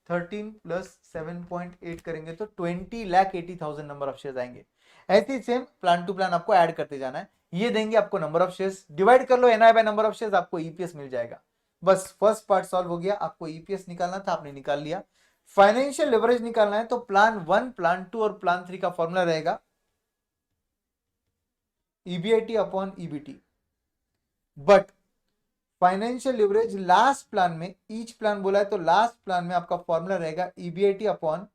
13 प्लस 7.8 करेंगे तो 20,80,000 नंबर ऑफ शेयर्स आएंगे। ऐसे ही सेम प्लान टू प्लान आपको ऐड करते जाना है। ये देंगे आपको नंबर ऑफ शेयर्स, डिवाइड कर लो NI by number of shares, आपको ईपीएस मिल जाएगा। बस फर्स्ट पार्ट सॉल्व हो गया। आपको ईपीएस निकालना था, आपने निकाल लिया। फाइनेंशियल लेवरेज निकालना है तो प्लान 1, प्लान 2 और प्लान 3 का फॉर्मूला रहेगा EBIT upon EBT, but financial leverage last plan में, ईच प्लान बोला है तो लास्ट प्लान में आपका फॉर्मूला रहेगा EBIT upon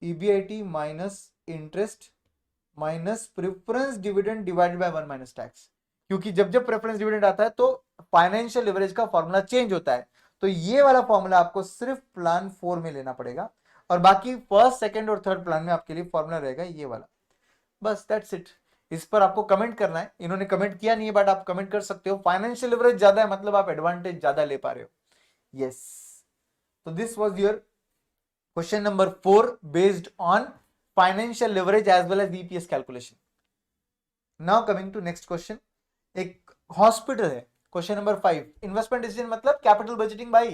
EBIT minus interest minus preference dividend divided by 1 minus tax. क्योंकि जब जब प्रेफरेंस डिविडेंड आता है तो फाइनेंशियल लिवरेज का फॉर्मूला चेंज होता है। तो ये वाला फॉर्मूला आपको सिर्फ प्लान 4 में लेना पड़ेगा, और बाकी फर्स्ट सेकंड और थर्ड प्लान में आपके लिए फॉर्मूला रहेगा ये वाला। बस दैट्स इट। इस पर आपको कमेंट करना है, इन्होंने कमेंट किया नहीं है बट आप कमेंट कर सकते हो। फाइनेंशियल लिवरेज ज्यादा है मतलब आप एडवांटेज ज्यादा ले पा रहे हो। यस, तो this was your question number 4 based on financial leverage as well as EPS calculation. Now coming to next question, एक हॉस्पिटल है, क्वेश्चन नंबर 5, इन्वेस्टमेंट डिसीजन मतलब कैपिटल बजटिंग भाई।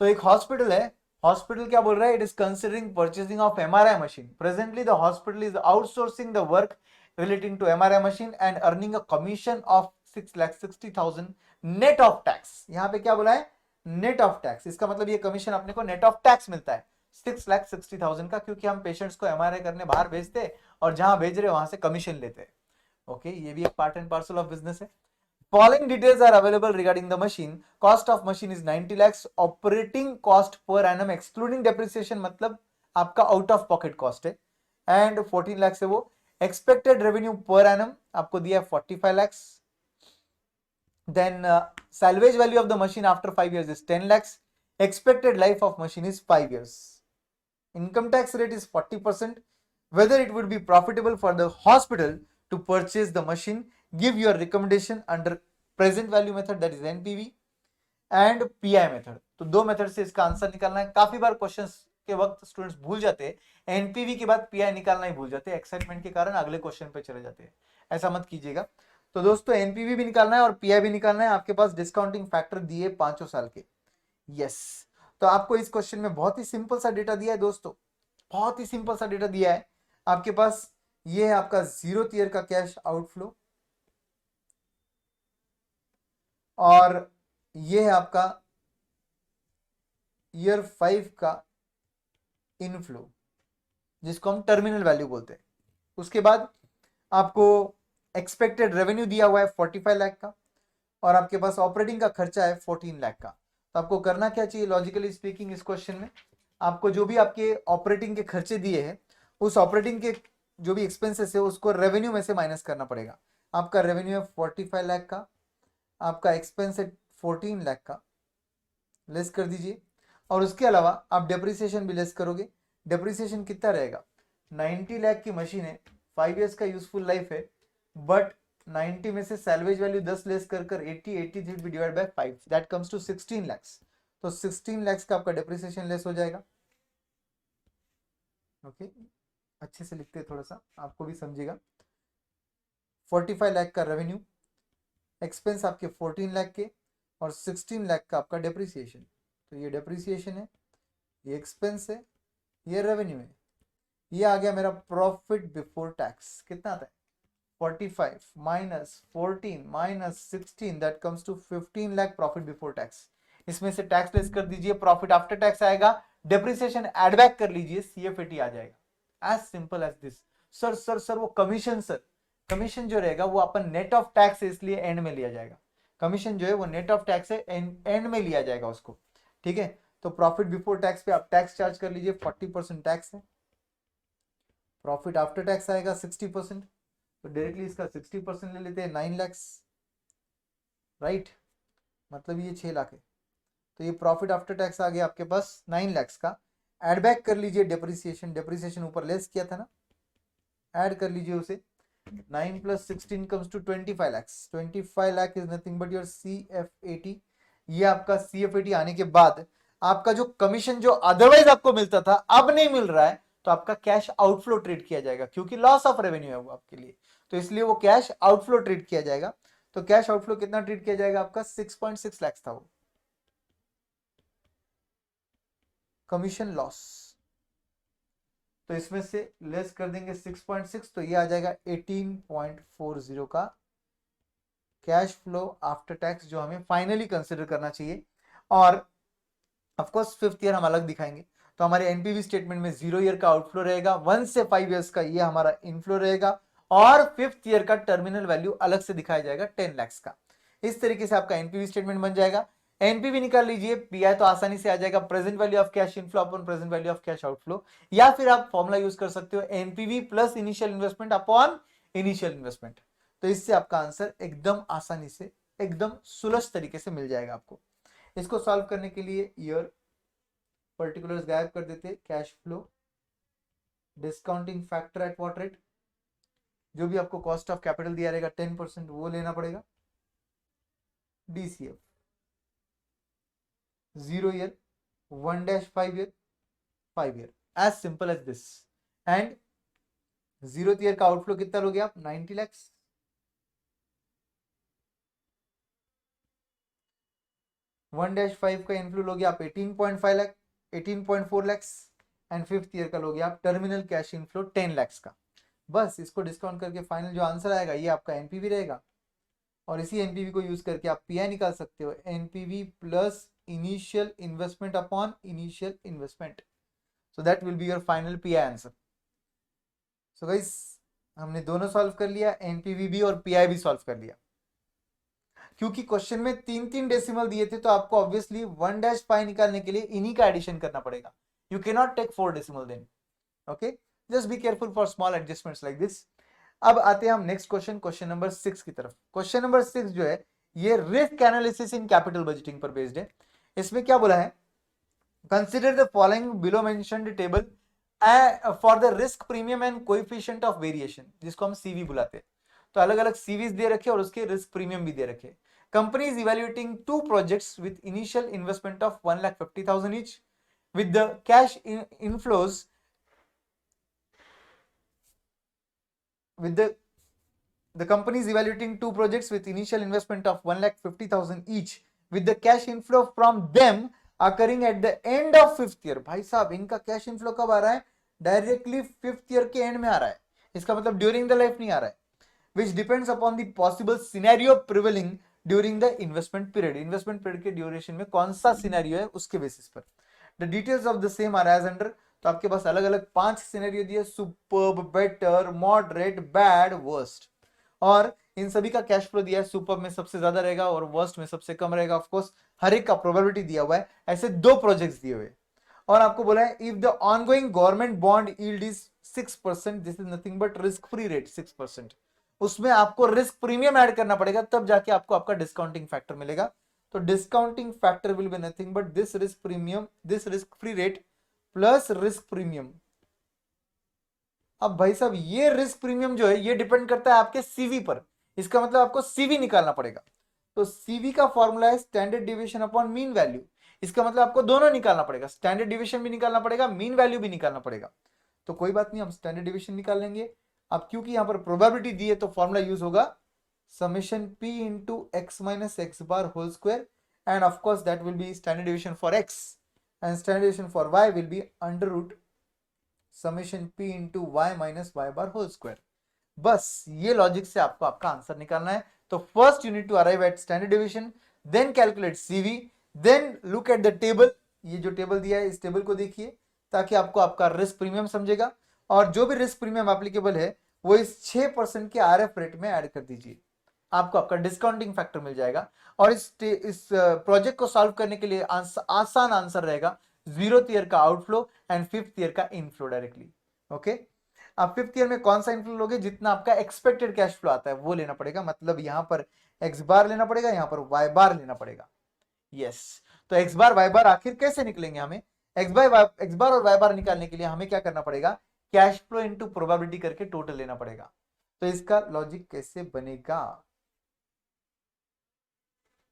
तो एक हॉस्पिटल है, हॉस्पिटल क्या बोल रहा है, it is considering purchasing of MRI machine, presently the hospital is outsourcing the work relating to MRI machine and earning a commission of 6,60,000 net of tax. यहाँ पे क्या बोला है, नेट ऑफ टैक्स, इसका मतलब ये कमीशन अपने को नेट ऑफ टैक्स मिलता है 6,60,000 का, क्योंकि हम पेशेंट्स को एमआरआई करने बाहर भेजते और जहां भेज रहे वहां से कमीशन लेते। ओके, ये भी एक part and parcel of business है। Following details are available regarding the machine. Cost of machine is 90 lakhs. Operating cost per annum excluding depreciation मतलब आपका आउट ऑफ पॉकेट कॉस्ट है, एंड 14 lakhs है वो। एक्सपेक्टेड रेवेन्यू पर एनम आपको दिया है 45 lakhs. Then salvage value of the machine after 5 years is 10 lakhs. Expected life of machine is 5 years. Income tax rate is 40%. Whether it would be profitable for the hospital to purchase the machine, give your recommendation under present value method, that is NPV, and pi method. तो दो method से इसका answer निकालना है। काफी बार questions के वक्त students भूल जाते हैं, एनपीवी के बाद पीआई निकालना ही भूल जाते हैं, एक्साइटमेंट के कारण अगले क्वेश्चन पे चले जाते हैं, ऐसा मत कीजिएगा। तो दोस्तों एनपीवी भी निकालना है और पीआई भी निकालना है। आपके पास डिस्काउंटिंग फैक्टर दिए 5 साल के। यस, तो आपको इस क्वेश्चन में बहुत ही सिंपल सा डेटा दिया है दोस्तों, बहुत ही सिंपल सा डेटा दिया है आपके पास। ये है आपका 0th ईयर का कैश आउटफ्लो, और ये है आपका ईयर 5 का इनफ्लो, जिसको हम टर्मिनल वैल्यू बोलते हैं। उसके बाद आपको एक्सपेक्टेड रेवेन्यू दिया हुआ है 45 लाख का, और आपके पास ऑपरेटिंग का खर्चा है 14 लाख का। तो आपको करना क्या चाहिए, लॉजिकली स्पीकिंग, इस क्वेश्चन में आपको जो भी आपके ऑपरेटिंग के खर्चे दिए हैं, उस ऑपरेटिंग के जो भी एक्सपेंसेस है उसको रेवेन्यू में से माइनस करना पड़ेगा। आपका रेवेन्यू है 45 लाख का, आपका एक्सपेंस है 14 लाख का, लेस कर दीजिए। और उसके अलावा आप डेप्रिसिएशन भी लेस करोगे। डेप्रिसिएशन कितना रहेगा, 90 लाख की मशीन है, 5 इयर्स का यूजफुल लाइफ है, बट 90 में से सैलवेज वैल्यू 10 लेस कर 80 भी divide by 5, that comes to 16 lakhs। तो 16 lakhs का आपका डेप्रिसिएशन लेस हो जाएगा। ओके, अच्छे से लिखते हैं, थोड़ा सा आपको भी समझेगा। 45 लाख का रेवेन्यू, एक्सपेंस आपके 14 लाख के, और 16 लाख का आपका डेप्रिसिएशन। तो ये डेप्रिसिएशन है, ये एक्सपेंस है, ये रेवेन्यू है। ये आ गया मेरा प्रॉफिट बिफोर टैक्स। कितना आता है, 45 minus 14 minus 16, that comes to 15 lakh profit before tax. इसमें से टैक्स लेस कर दीजिए, प्रॉफिट आफ्टर टैक्स आएगा, डेप्रिसिएशन एड बैक कर लीजिए, सीएफएटी आ जाएगा। As simple as this. Sir वो कमीशन, सर कमीशन जो रहेगा वो अपन नेट ऑफ टैक्स है, इसलिए एंड में लिया जाएगा। कमीशन जो है वो नेट ऑफ टैक्स है, एंड में लिया जाएगा उसको, ठीक है। तो प्रॉफिट बिफोर टैक्स पे आप टैक्स चार्ज कर लीजिए, 40% टैक्स है। प्रॉफिट आफ्टर टैक्स आएगा 60%, तो डायरेक्टली इसका 60% ले लेते हैं, 9 lakhs, राइट, मतलब ये 6 लाख है। तो ये प्रॉफिट आफ्टर टैक्स आ गया आपके पास 9 lakhs का। एड बैक कर लीजिए डेप्रिसिएशन, डेप्रिसिएशन ऊपर लेस किया था ना, ऐड कर लीजिए उसे। 9 + 16 comes to 25 lakhs। 25 lakh is nothing but your CFAT। ये आपका CFAT आने के बाद आपका जो कमीशन जो अदरवाइज आपको मिलता था अब नहीं मिल रहा है, तो आपका कैश आउटफ्लो ट्रीट किया जाएगा, क्योंकि लॉस ऑफ रेवेन्यू है वो आपके लिए, तो इसलिए वो कैश आउटफ्लो ट्रीट किया जाएगा। तो कैश आउटफ्लो कितना ट्रीट किया जाएगा आपका, 6.6 lakhs था वो कमीशन लॉस। तो इसमें से लेस कर देंगे 6.6, तो ये आ जाएगा 18.40 का कैश फ्लो आफ्टर टैक्स, जो हमें फाइनली कंसिडर करना चाहिए। और ऑफ कोर्स 5th ईयर हम अलग दिखाएंगे। तो हमारे एनपीवी स्टेटमेंट में 0 ईयर का आउटफ्लो रहेगा, 1 से 5 इयर्स का ये हमारा इनफ्लो रहेगा, और 5th ईयर का टर्मिनल वैल्यू अलग से दिखाया जाएगा 10 lakhs का। इस तरीके से आपका एनपीवी स्टेटमेंट बन जाएगा। एनपीवी निकाल लीजिए, पीआई तो आसानी से आ जाएगा, present value of cash inflow upon present value of cash outflow, या फिर आप फॉर्मुला यूज कर सकते हो NPV plus initial investment upon initial investment. तो इससे आपका आंसर एकदम आसानी से, एकदम सुलझ तरीके से मिल जाएगा आपको। इसको सॉल्व करने के लिए ईयर पर्टिकुलर्स गायब कर देते, cash flow, discounting factor at what rate, जो भी आपको कॉस्ट ऑफ कैपिटल दिया रहेगा 10% वो लेना पड़ेगा, DCF 0 year, 1-5 year, 5 year, as simple as this, and zero year का आउटफ्लो कितना लोगे आप? 90 लैक्स। वन डैश फाइव का इनफ्लो लोगे आप 18.5 lakh, 18.4 lakhs. And fifth year का लोगे आप टर्मिनल कैश इनफ्लो 10 लैक्स का। बस इसको डिस्काउंट करके फाइनल जो आंसर आएगा ये आपका एनपीवी रहेगा। और इसी एनपीवी को यूज करके आप पीआई निकाल सकते हो, NPV plus initial investment upon initial investment. So that will be your final pi answer. So guys हमने दोनों सॉल्व कर लिया, एनपीवी भी और पीआई भी सॉल्व कर लिया। क्योंकि क्वेश्चन में 3 डेसिमल दिए थे तो आपको ऑब्वियसली 1-5 निकालने के लिए इन्हीं का एडिशन करना पड़ेगा। You can not take 4 decimal then. Okay, just be careful for small adjustments like this. अब आते हैं हम नेक्स्ट क्वेश्चन, क्वेश्चन नंबर 6 की तरफ। क्वेश्चन नंबर 6 जो है ये risk analysis in capital budgeting पर बेस्ड है। इसमें क्या बोला है, consider the following below mentioned table for the risk premium and coefficient of variation, जिसको हम सीवी बुलाते हैं। तो अलग अलग सीवीज दे रखे और उसके रिस्क प्रीमियम भी दे रखे। Company is evaluating 2 projects with initial investment of 1,50,000 each with the cash inflows with the company is evaluating 2 projects with initial investment of 1,50,000 each with the cash inflow from them occurring at the end of 5th year। भाई साहब इनका cash inflow कब आ रहा है? Directly 5th year के and में आ रहा है। इसका मतलब ड्यूरिंग द लाइफ नहीं आ रहा है। which depends upon the possible scenario prevailing during the investment period। Investment period के ड्यूरेशन में कौन सा सिनेरियो है उसके बेसिस पर। The details of the same are as under। तो आपके पास अलग अलग 5 सिनेरियो दिए, superb, better, moderate, bad, worst. और इन सभी का कैश फ्लो दिया है, सुपर्ब में सबसे ज्यादा रहेगा और वर्स्ट में सबसे कम रहेगा। ऑफ कोर्स हर एक का प्रोबेबिलिटी दिया हुआ है, ऐसे 2 प्रोजेक्ट्स दिए हुए। और आपको बोला है if the ongoing government bond yield is 6%, this is nothing but risk free rate 6%। उसमें आपको रिस्क प्रीमियम ऐड करना पड़ेगा, तब जाके आपको आपका डिस्काउंटिंग फैक्टर मिलेगा। तो discounting factor will be nothing but this risk premium, this risk free rate plus risk premium. अब भाई साहब ये रिस्क प्रीमियम जो है ये डिपेंड करता है आपके सीवी पर। इसका मतलब आपको सीवी निकालना पड़ेगा। तो सीवी का फॉर्मूला है standard deviation upon mean value. इसका मतलब आपको दोनों निकालना पड़ेगा, स्टैंडर्ड डिविएशन भी निकालना पड़ेगा, मीन वैल्यू भी निकालना पड़ेगा। तो कोई बात नहीं, हम स्टैंडर्ड डिविएशन निकाल लेंगे। अब क्योंकि यहां पर प्रोबेबिलिटी दी है तो फॉर्मूला यूज होगा summation p into x minus x bar whole square, and of course that will be standard deviation for x and standard deviation for y will be under root summation p into y minus y bar whole square। बस ये logic से आपको आपका answer निकालना है। तो first you need to arrive at standard deviation, then calculate CV, then look at the table. ये जो टेबल दिया है इस टेबल को देखिए ताकि आपको आपका रिस्क प्रीमियम समझेगा। और जो भी रिस्क प्रीमियम एप्लीकेबल है वो इस 6% के आरएफ रेट में ऐड कर दीजिए, आपको आपका डिस्काउंटिंग फैक्टर मिल जाएगा। और इस प्रोजेक्ट को सॉल्व करने के लिए आसान आंसर रहेगा 0th ईयर का आउटफ्लो एंड 5th ईयर का इनफ्लो डायरेक्टली। ओके, आप 5th ईयर में कौन सा इनफ्लो लोगे? जितना आपका एक्सपेक्टेड कैश फ्लो आता है वो लेना पड़ेगा। मतलब यहां पर एक्स बार लेना पड़ेगा, यहां पर वाई बार लेना पड़ेगा। यस, तो एक्स बार वाई बार आखिर कैसे निकलेंगे? हमें एक्स बार और वाई बार निकालने के लिए हमें क्या करना पड़ेगा? कैश फ्लो इनटू प्रोबेबिलिटी करके टोटल लेना पड़ेगा। तो इसका लॉजिक कैसे बनेगा?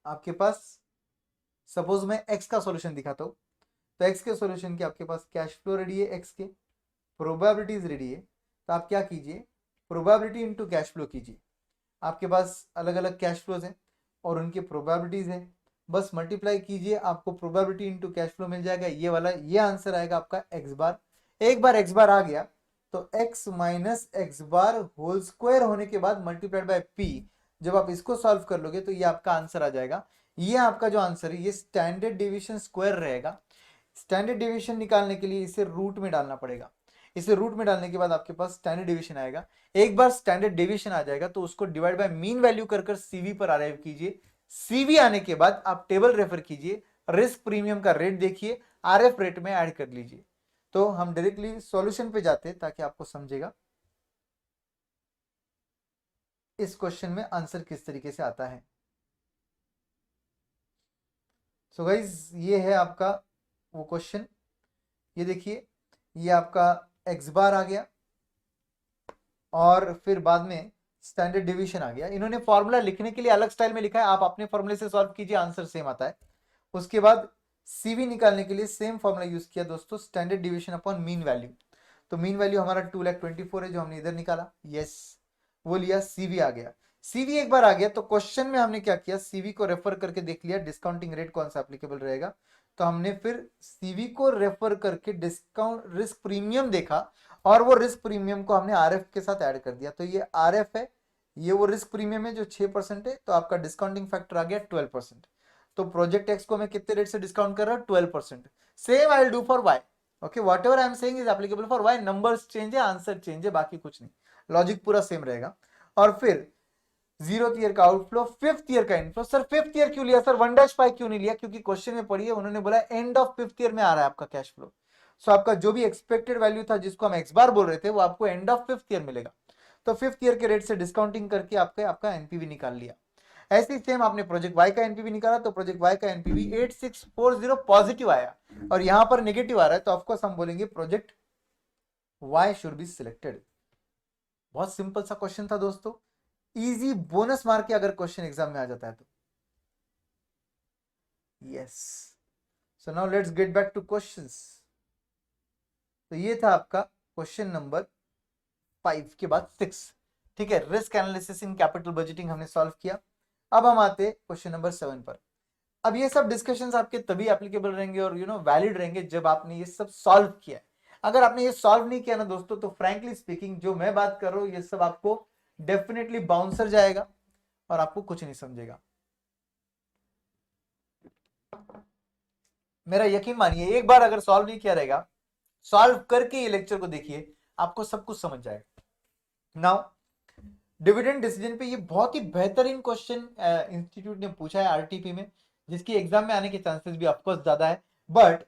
आपके पास सपोज मैं x का सॉल्यूशन दिखाता हूं, तो x के सॉल्यूशन के आपके पास कैश फ्लो रेडी है, x के प्रोबेबिलिटीज रेडी है। तो आप क्या कीजिए, प्रोबेबिलिटी इनटू कैश फ्लो कीजिए। आपके पास अलग अलग कैश फ्लोज हैं और उनके प्रोबेबिलिटीज हैं, बस मल्टीप्लाई कीजिए, आपको प्रोबेबिलिटी इनटू कैश फ्लो मिल जाएगा। ये वाला ये आंसर आएगा आपका एक्स बार। एक बार एक्स बार आ गया तो x minus x bar whole square होने के बाद मल्टीप्लाइड बाय p, जब आप इसको सॉल्व कर लोगे तो ये आपका आंसर आ जाएगा। ये आपका जो आंसर है ये स्टैंडर्ड डिविएशन स्क्वायर रहेगा। स्टैंडर्ड डिविएशन निकालने के लिए इसे रूट में डालना पड़ेगा। इसे रूट में डालने के बाद आपके पास स्टैंडर्ड डिविएशन आएगा। एक बार स्टैंडर्ड डिविएशन आ जाएगा तो उसको डिवाइड बाय मीन वैल्यू कर सीवी पर अराइव कीजिए। सीवी आने के बाद आप टेबल रेफर कीजिए, रिस्क प्रीमियम का रेट देखिए, आरएफ रेट में ऐड कर लीजिए। तो हम डायरेक्टली सॉल्यूशन पे जाते हैं ताकि आपको समझेगा इस क्वेश्चन में आंसर किस तरीके से आता है। सो गाइज ये है आपका वो क्वेश्चन। ये देखिए ये आपका एक्स बार आ गया और फिर बाद में स्टैंडर्ड डिवीजन आ गया। इन्होंने फॉर्मूला लिखने के लिए अलग स्टाइल में लिखा है, आप अपने फॉर्मूले से सॉल्व कीजिए, आंसर सेम आता है। उसके बाद सीवी निकालने के लिए सेम फॉर्मूला यूज किया दोस्तों, standard division upon mean value. तो मीन वैल्यू हमारा 2,24,000 है जो हमने इधर निकाला, यस वो लिया, सीवी आ गया। सीवी एक बार आ गया तो क्वेश्चन में हमने क्या किया, सीवी को रेफर करके देख लिया डिस्काउंटिंग रेट कौन सा एप्लीकेबल रहेगा, तो हमने फिर सीवी को रेफर करके डिस्काउंट रिस्क प्रीमियम देखा और वो रिस्क प्रीमियम को हमने आरएफ के साथ ऐड कर दिया, तो ये आरएफ है, ये वो रिस्क प्रीमियम है जो 6% है, तो आपका डिस्काउंटिंग फैक्टर आ गया 12%। तो प्रोजेक्ट एक्स को मैं कितने रेट से डिस्काउंट कर रहा हूं, 12%। Same I will do for Y, okay whatever I am saying is applicable for Y, numbers change है, आंसर चेंज है, बाकी कुछ नहीं, लॉजिक पूरा सेम रहेगा। और फिर 0th ईयर का आउटफ्लो, 5th ईयर का इनफ्लो। सर 5th ईयर क्यों लिया सर, 1-5 क्यों नहीं लिया, क्योंकि क्वेश्चन में पढ़िए उन्होंने बोला एंड ऑफ 5th ईयर में आ रहा है आपका कैश फ्लो, सो आपका जो भी एक्सपेक्टेड वैल्यू था जिसको हम एक्स बार बोल रहे थे वो आपको एंड ऑफ 5th ईयर मिलेगा, तो 5th ईयर के रेट से डिस्काउंटिंग करके आपका एनपीवी निकाल लिया। ऐसे ही सेम आपने प्रोजेक्ट वाई का एनपीवी निकाला, तो प्रोजेक्ट वाई का एनपीवी 8640 पॉजिटिव आया और यहां पर नेगेटिव आ रहा है, तो ऑफकोर्स हम बोलेंगे project why should be selected. बहुत सिंपल सा क्वेश्चन था दोस्तों, इजी, बोनस मार के अगर क्वेश्चन एग्जाम में आ जाता है तो। Yes, so now let's get back two questions. तो ये था आपका क्वेश्चन नंबर 5 के बाद 6, ठीक है, risk analysis in capital budgeting हमने सॉल्व किया। अब हम आते क्वेश्चन नंबर 7 पर। अब ये सब डिस्कशंस आपके तभी एप्लीकेबल रहेंगे और वैलिड रहेंगे जब आपने ये सब सॉल्व किया है। अगर आपने ये सॉल्व नहीं किया ना दोस्तों, तो फ्रैंकली स्पीकिंग जो मैं बात कर रहा हूं ये सब आपको डेफिनेटली बाउंसर जाएगा और आपको कुछ नहीं समझेगा। मेरा यकीन मानिए, एक बार अगर सॉल्व नहीं किया रहेगा, सॉल्व करके ये लेक्चर को देखिए, आपको सब कुछ समझ जाएगा। नाउ डिविडेंड डिसीजन पे ये बहुत ही बेहतरीन क्वेश्चन इंस्टीट्यूट ने पूछा है आरटीपी में, जिसकी एग्जाम में आने के चांसेस भी ऑफकोर्स ज्यादा है, but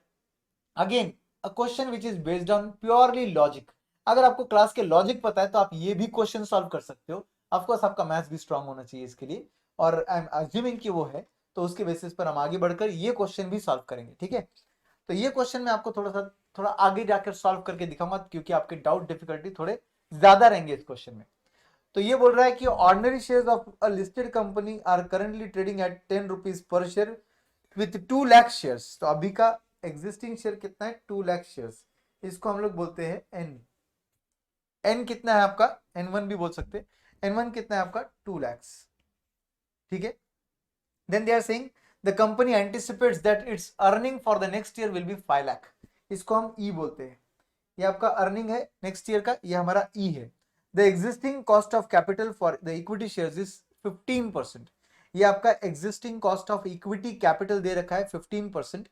again a question which is based on purely logic. अगर आपको क्लास के लॉजिक पता है तो आप ये भी क्वेश्चन सॉल्व कर सकते हो। ऑफकोर्स आपका मैथ्स भी स्ट्रांग होना चाहिए इसके लिए, और आई एम अज्यूमिंग कि वो है, तो उसके बेसिस पर हम आगे बढ़कर ये क्वेश्चन भी सॉल्व करेंगे, ठीक है। तो ये क्वेश्चन मैं आपको थोड़ा आगे जाकर सॉल्व करके दिखाऊंगा, क्योंकि आपके डाउट डिफिकल्टी थोड़े ज्यादा रहेंगे इस क्वेश्चन में। तो ये बोल रहा है कि ordinary shares of a listed company are currently trading at 10 rupees per share with 2 lakh shares. तो अभी का एग्जिस्टिंग शेयर कितना है, 2 लाख शेयर्स, इसको हम लोग बोलते हैं एन। एन कितना है आपका, N1 भी बोल सकते हैं, N1 कितना है आपका 2 lakhs, ठीक है। Then they are saying the company anticipates that its earning for the next year will be 5 lakh, इसको हम ई बोलते हैं। ये आपका अर्निंग है नेक्स्ट ईयर का, ये हमारा ई है। The existing cost of capital for the equity shares is 15%, ये आपका existing cost of equity capital दे रखा है 15%,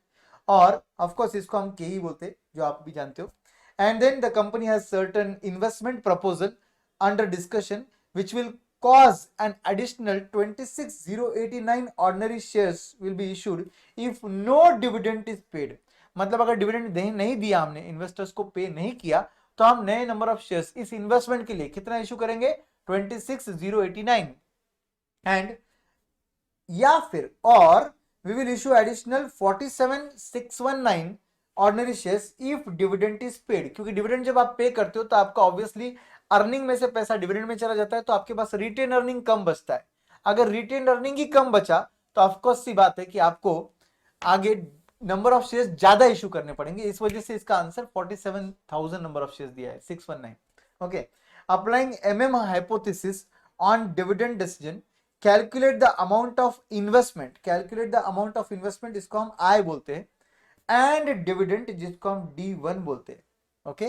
और ऑफकोर्स इसको हम के ही बोलते हैं, जो आप भी जानते हो। And then the company has certain investment proposal under discussion which will cause an additional 26,089 ordinary shares will be issued if no dividend is paid। मतलब अगर डिविडेंड नहीं दिया, हमने इन्वेस्टर्स को पे नहीं किया, तो हम नए नंबर ऑफ शेयर्स इस इन्वेस्टमेंट के लिए कितना इशू करेंगे, 26,089, एंड या फिर और we will issue additional 47,619 ordinary shares if dividend is paid. क्योंकि डिविडेंड जब आप पे करते हो तो आपका ऑब्वियसली अर्निंग में से पैसा डिविडेंड में चला जाता है, तो आपके पास रिटेन अर्निंग कम बचता है। अगर रिटेन अर्निंग ही कम बचा तो ऑफकोर्स सी बात है कि आपको आगे नंबर ऑफ शेयर्स ज्यादा इशू करने पड़ेंगे, इस वजह से इसका आंसर 47,000 नंबर ऑफ शेयर्स दिया है, 619। Okay, applying MM hypothesis on dividend decision, calculate the amount of investment, calculate the amount of investment इसको हम आई बोलते हैं, एंड डिविडेंड जिसको हम D1 बोलते हैं, okay,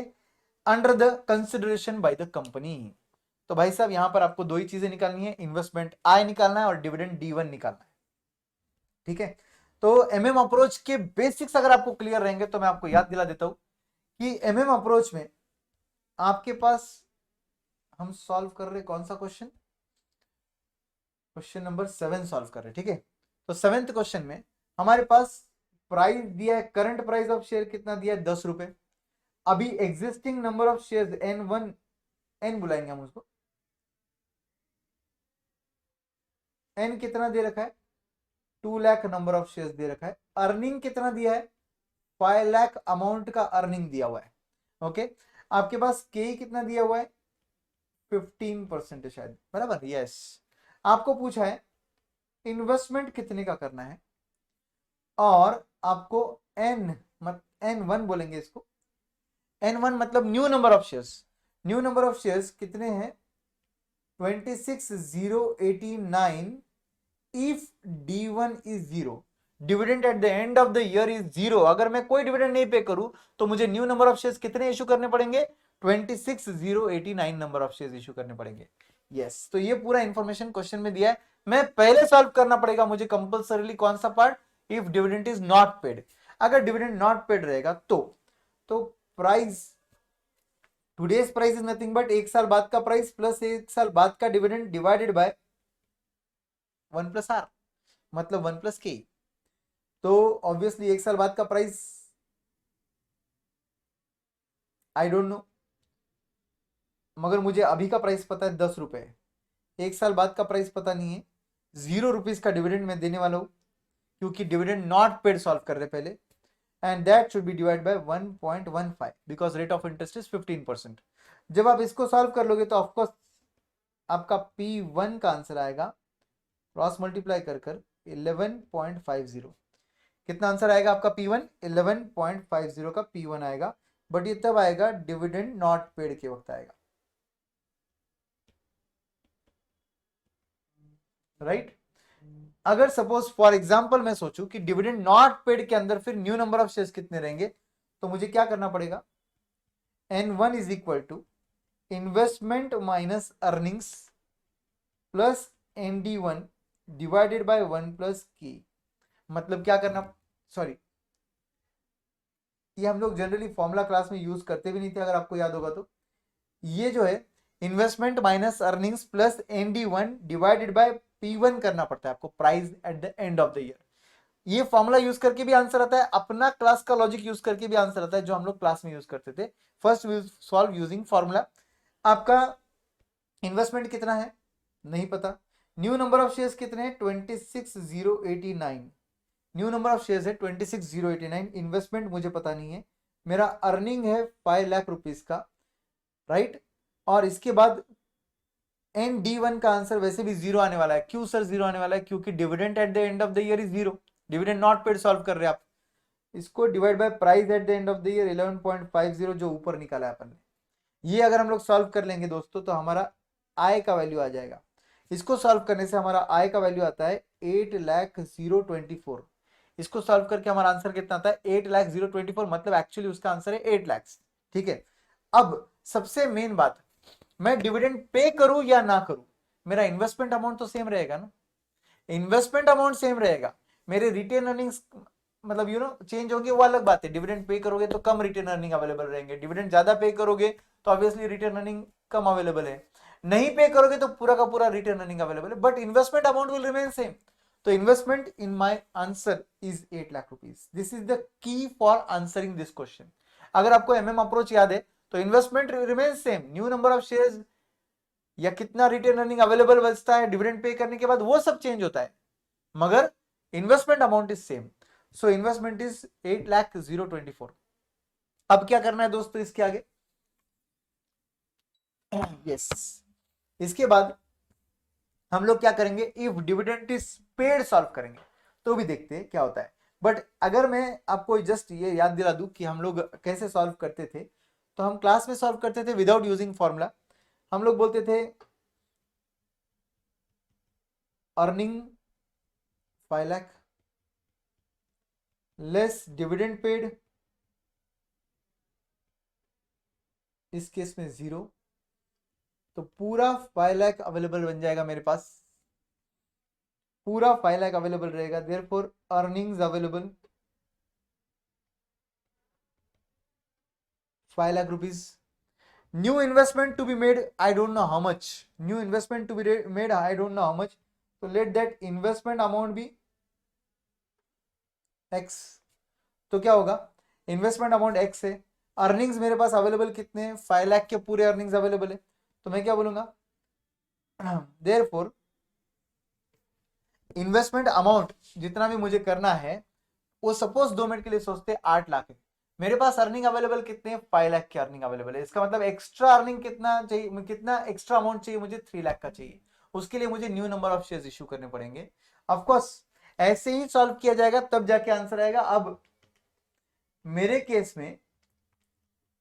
under the consideration by the company. तो भाई साहब यहां पर आपको दो ही चीजें निकालनी है, इन्वेस्टमेंट आई निकालना है और डिविडेंड D1 निकालना है, ठीक है। तो एमएम अप्रोच के बेसिक्स अगर आपको क्लियर रहेंगे तो मैं आपको याद दिला देता हूं कि एमएम अप्रोच में आपके पास हम सॉल्व कर रहे कौन सा क्वेश्चन, क्वेश्चन नंबर 7 सॉल्व कर रहे, ठीक है। तो 7th क्वेश्चन में हमारे पास प्राइस दिया है, करंट प्राइस ऑफ शेयर कितना दिया है, 10 रुपए। अभी existing number of shares N1, N बुलाएंगे हम उसको, N कितना दे रखा है, 2 लाख नंबर ऑफ शेयर्स दे रखा है। अर्निंग कितना दिया है, 5 लाख अमाउंट का अर्निंग दिया हुआ है, ओके। आपके पास के कितना दिया हुआ है, 15% शायद, बराबर, यस। आपको पूछा है इन्वेस्टमेंट कितने का करना है, और आपको N1 बोलेंगे इसको, N1 मतलब new number of shares, new number of shares कितने हैं 26089 if D1 is 0, dividend eight the end of the year is 0। अगर मैं कोई डिविडेंड नहीं पे करूं तो मुझे न्यू नंबर ऑफ शेयर्स कितने इशू करने पड़ेंगे 26089 नंबर ऑफ शेयर्स इशू करने पड़ेंगे। यस, तो ये पूरा इंफॉर्मेशन क्वेश्चन में दिया है। मैं पहले सॉल्व करना पड़ेगा मुझे कंपल्सरीली कौन सा part, if dividend is not paid. अगर डिविडेंड नॉट पेड रहेगा तो price, today's price is nothing but एक साल बाद का प्राइस प्लस एक साल बाद का डिविडेंड डिवाइडेड बाय 1+R, मतलब 1+K। तो ऑब्वियसली एक साल बाद का प्राइस आई डोंट नो, मगर मुझे अभी का प्राइस पता है 10 रुपए, एक साल बाद का प्राइस पता नहीं है। 0 रुपीज का डिविडेंड मैं देने वाला हूं क्योंकि डिविडेंड नॉट पेड सॉल्व कर रहे पहले, and that should B divide bye 1.15 because rate of interest is 15%। जब आप इसको सॉल्व कर लोगे तो ऑफकोर्स आपका P1 का आंसर आएगा क्रॉस मल्टीप्लाई कर 11.50। कितना आंसर आएगा आपका P1? 11.50 का P1 आएगा, बट ये तब आएगा डिविडेंड नॉट पेड के वक्त आएगा, राइट? अगर सपोज फॉर एग्जांपल मैं सोचूं कि डिविडेंड नॉट पेड के अंदर फिर न्यू नंबर ऑफ शेयर्स कितने रहेंगे, तो मुझे क्या करना पड़ेगा, N1 is equal to investment minus earnings plus ND1 divided by 1+K। मतलब क्या करना, सॉरी ये हम लोग जनरली फॉर्मूला क्लास में यूज करते भी नहीं थे, अगर आपको याद होगा तो ये जो है investment minus earnings plus ND1 divided bye P1 करना पड़ता है आपको, price at the end of the year. ये फॉर्मूला यूज करके भी आंसर आता है, अपना क्लास का लॉजिक यूज करके भी आंसर आता है, जो हम लोग क्लास में यूज करते थे। First solve using formula. आपका इन्वेस्टमेंट कितना है नहीं पता, न्यू नंबर ऑफ शेयर्स कितने हैं 26089, न्यू नंबर ऑफ शेयर्स है 26089, इन्वेस्टमेंट मुझे पता नहीं है, मेरा अर्निंग है 5 लाख रुपीज का, राइट? और इसके बाद ND1 का आंसर वैसे भी 0 आने वाला है। क्यों सर 0 आने वाला है? क्योंकि dividend eight the end of the year is 0, dividend not paid solve कर रहे हैं आप। इसको divide by price at the end of the year 11.50 जो ऊपर निकाला है अपन ने, ये अगर हम लोग सॉल्व कर लेंगे दोस्तों तो हमारा आय का वैल्यू आ जाएगा। इसको सॉल्व करने से हमारा आय का वैल्यू आता है 8,00,024। इसको सॉल्व करके हमारा आंसर कितना आता है 8,00,024, मतलब एक्चुअली उसका आंसर है 8 लाख। ठीक है, अब सबसे मेन बात, मैं डिविडेंड पे करूं या ना करूं, मेरा इन्वेस्टमेंट अमाउंट तो सेम रहेगा ना, इन्वेस्टमेंट अमाउंट सेम रहेगा, मेरे रिटेन अर्निंग्स मतलब चेंज होंगे वो अलग बात है। डिविडेंड पे करोगे तो कम रिटेन अर्निंग अवेलेबल रहेंगे, डिविडेंड ज्यादा पे करोगे तो ऑब्वियसली रिटेन अर्निंग कम अवेलेबल है, नहीं पे करोगे तो पूरा का पूरा रिटेन अर्निंग अवेलेबल है, but investment amount will remain same. तो investment in my answer is 8 lakh rupees. This is the key for answering this question. अगर आपको अप्रोच याद है तो investment remain same, new number of shares या कितना retain earning available बचता है डिविडेंड पे करने के बाद, वो सब चेंज होता है, मगर investment amount is same. So investment is 8,00,024। अब क्या करना है दोस्तों इसके आगे, यस इसके बाद हम लोग क्या करेंगे, if dividend is paid solve करेंगे, तो भी देखते हैं क्या होता है। बट अगर मैं आपको जस्ट ये याद दिला दूं कि हम लोग कैसे सॉल्व करते थे, तो हम क्लास में सॉल्व करते थे विदाउट यूजिंग फॉर्मूला। हम लोग बोलते थे earning 5 lakh less dividend paid, इस केस में 0, तो पूरा 5 लाख अवेलेबल बन जाएगा मेरे पास, पूरा 5 लाख अवेलेबल रहेगा। Therefore earnings available 5 lakh rupees. New investment to be made, I don't know how much, new investment to be made I don't know how much, तो let that investment amount be x। तो क्या होगा, investment amount x है, earnings मेरे पास available कितने हैं 5 लाख के पूरे अर्निंग्स अवेलेबल है, तो मैं क्या बोलूंगा देयरफॉर इन्वेस्टमेंट अमाउंट जितना भी मुझे करना है, वो सपोज 2 मिनट के लिए सोचते 8 लाख है, मेरे पास अर्निंग अवेलेबल कितने हैं 5 लाख की अर्निंग अवेलेबल है, इसका मतलब एक्स्ट्रा अर्निंग कितना चाहिए, कितना एक्स्ट्रा अमाउंट चाहिए मुझे 3 लाख का चाहिए, उसके लिए मुझे new number of shares issue करने पड़ेंगे। ऑफकोर्स ऐसे ही सॉल्व किया जाएगा तब जाके आंसर आएगा। अब मेरे केस में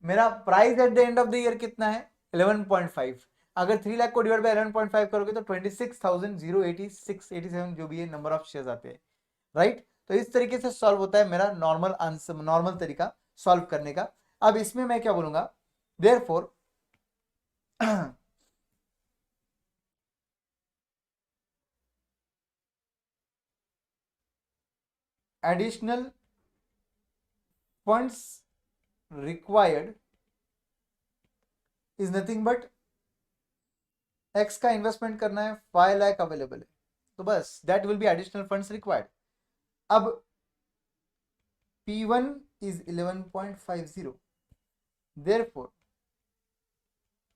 मेरा price at the end of the year कितना है 11.5। अगर 3 लाख को डिवाइड बाय 11.5 करोगे तो 26,086 जो भी है नंबर ऑफ शेयर्स आते हैं, राइट। तो इस तरीके से सॉल्व होता है मेरा नॉर्मल आंसर, नॉर्मल तरीका सॉल्व करने का। अब इसमें मैं क्या बोलूंगा, therefore additional funds required is nothing but x का इन्वेस्टमेंट करना है, 5 लाख अवेलेबल है, तो बस that will B additional funds required. अब P1 is 11.50, therefore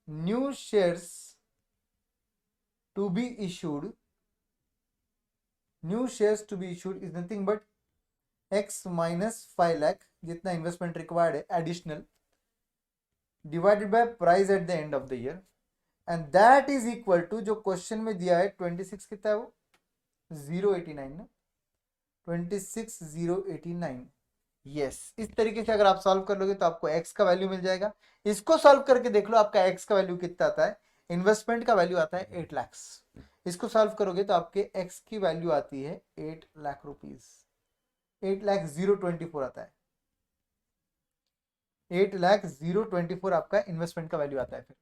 new shares to be issued is nothing but x minus 5 lakh जितना इन्वेस्टमेंट रिक्वायर्ड है additional, divided by price at the end of the year, and that is equal to जो question में दिया है 26 कितना है वो 089 ना, 26,089। यस, इस तरीके से अगर आप सॉल्व कर लोगे तो आपको x का वैल्यू मिल जाएगा। इसको सॉल्व करके देख लो आपका x का वैल्यू कितना आता है, इन्वेस्टमेंट का वैल्यू आता है 8 लाख। इसको सॉल्व करोगे तो आपके x की वैल्यू आती है 8 लाख रुपीज, 8,024 आता है, 8,024 आपका इन्वेस्टमेंट का वैल्यू आता है फिर।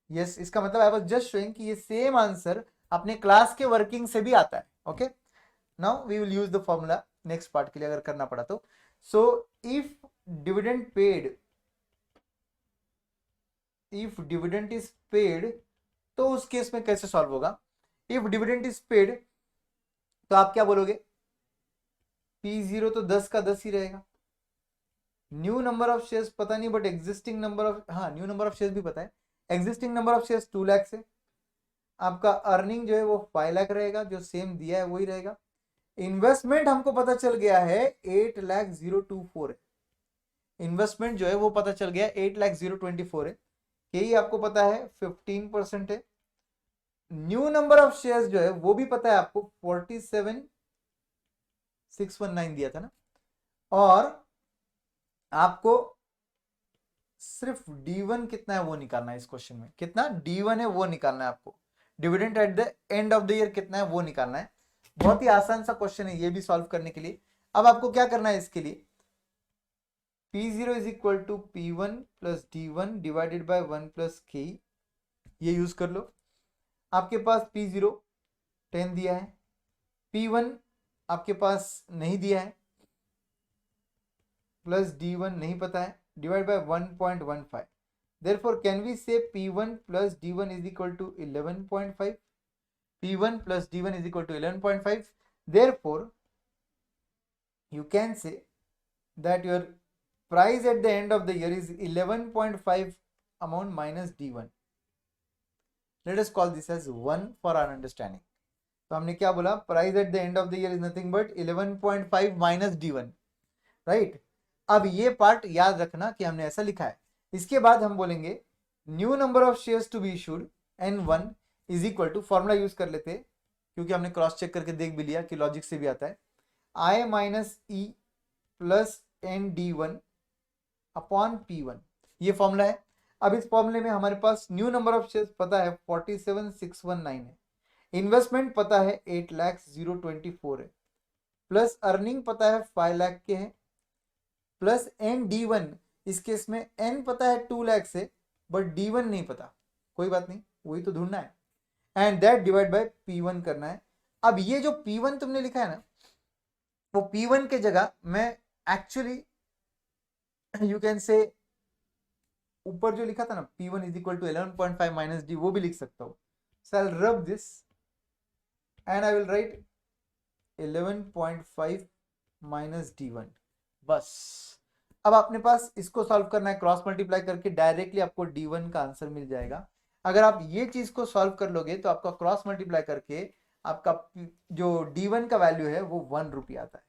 यस, इसका मतलब आई वाज जस्ट शोइंग कि ये सेम आंसर अपने क्लास के वर्किंग से भी आता है। Okay, now we will use the formula next part के लिए अगर करना पड़ा तो। So if dividend is paid तो उस केस में कैसे सॉल्व होगा। इफ डिविडेंड इज पेड तो आप क्या बोलोगे, P0 तो 10 का 10 ही रहेगा। न्यू नंबर ऑफ शेयर्स पता नहीं, बट एग्जिस्टिंग नंबर ऑफ, हाँ न्यू नंबर ऑफ शेयर्स भी पता है, existing number of shares 2 lakh से आपका अर्निंग जो है वो 5 लाख रहेगा, जो सेम दिया है वही रहेगा। इन्वेस्टमेंट हमको पता चल गया है 8,024 है, इन्वेस्टमेंट जो है वो पता चल गया 8,024 है, यही आपको पता है 15% है। न्यू नंबर ऑफ शेयर्स जो है वो भी पता है आपको 47,619 दिया था ना, और आपको सिर्फ D1 कितना है वो निकालना है। इस क्वेश्चन में कितना D1 है वो निकालना है आपको, dividend eight the end of the year कितना है वो निकालना है। बहुत ही आसान सा क्वेश्चन है ये भी सॉल्व करने के लिए। अब आपको क्या करना है, इसके लिए P0 is equal to P1 plus D1 divided by 1 plus K, ये यूज कर लो। आपके पास P0 10 दिया है, P1 आपके पास नहीं दिया है, प्लस D1 नहीं पता है, divide bye 1.15, therefore can we say P1 plus D1 is equal to 11.5, P1 plus D1 is equal to 11.5, therefore you can say that your price at the end of the year is 11.5 amount minus D1. Let us call this as 1 for our understanding. तो हमने क्या बोला, price at the end of the year is nothing but 11.5 minus D1, right. अब ये part याद रखना कि हमने ऐसा लिखा है। इसके बाद हम बोलेंगे new number of shares to be issued N1 is equal to, formula use कर लेते हैं क्योंकि हमने क्रॉस चेक करके देख भी लिया कि लॉजिक से भी आता है, I minus E plus ND1 upon P1, ये फॉर्मूला है। अब इस फॉर्मूले में हमारे पास न्यू नंबर ऑफ शेयर्स पता है 47,619 है, इन्वेस्टमेंट पता है 8,024 है, प्लस अर्निंग पता है 5 लाख के हैं, प्लस ND1, इस केस में N पता है 2 लाख से बट D1 नहीं पता, कोई बात नहीं वही तो ढूंढना है, and that divide bye P1 करना है। अब ये जो P1 तुमने लिखा है ना, वो P1 के जगह मैं एक्चुअली यू कैन से ऊपर जो लिखा था ना P1 is equal to 11.5 minus D, वो भी लिख सकता हूँ। So I will rub this and I will write 11.5 minus D1, बस। अब अपने पास इसको सॉल्व करना है, क्रॉस मल्टीप्लाई करके डायरेक्टली आपको D1 का आंसर मिल जाएगा। अगर आप ये चीज को सॉल्व कर लोगे तो आपका क्रॉस मल्टीप्लाई करके आपका जो D1 का वैल्यू है वो 1 रुपया आता है,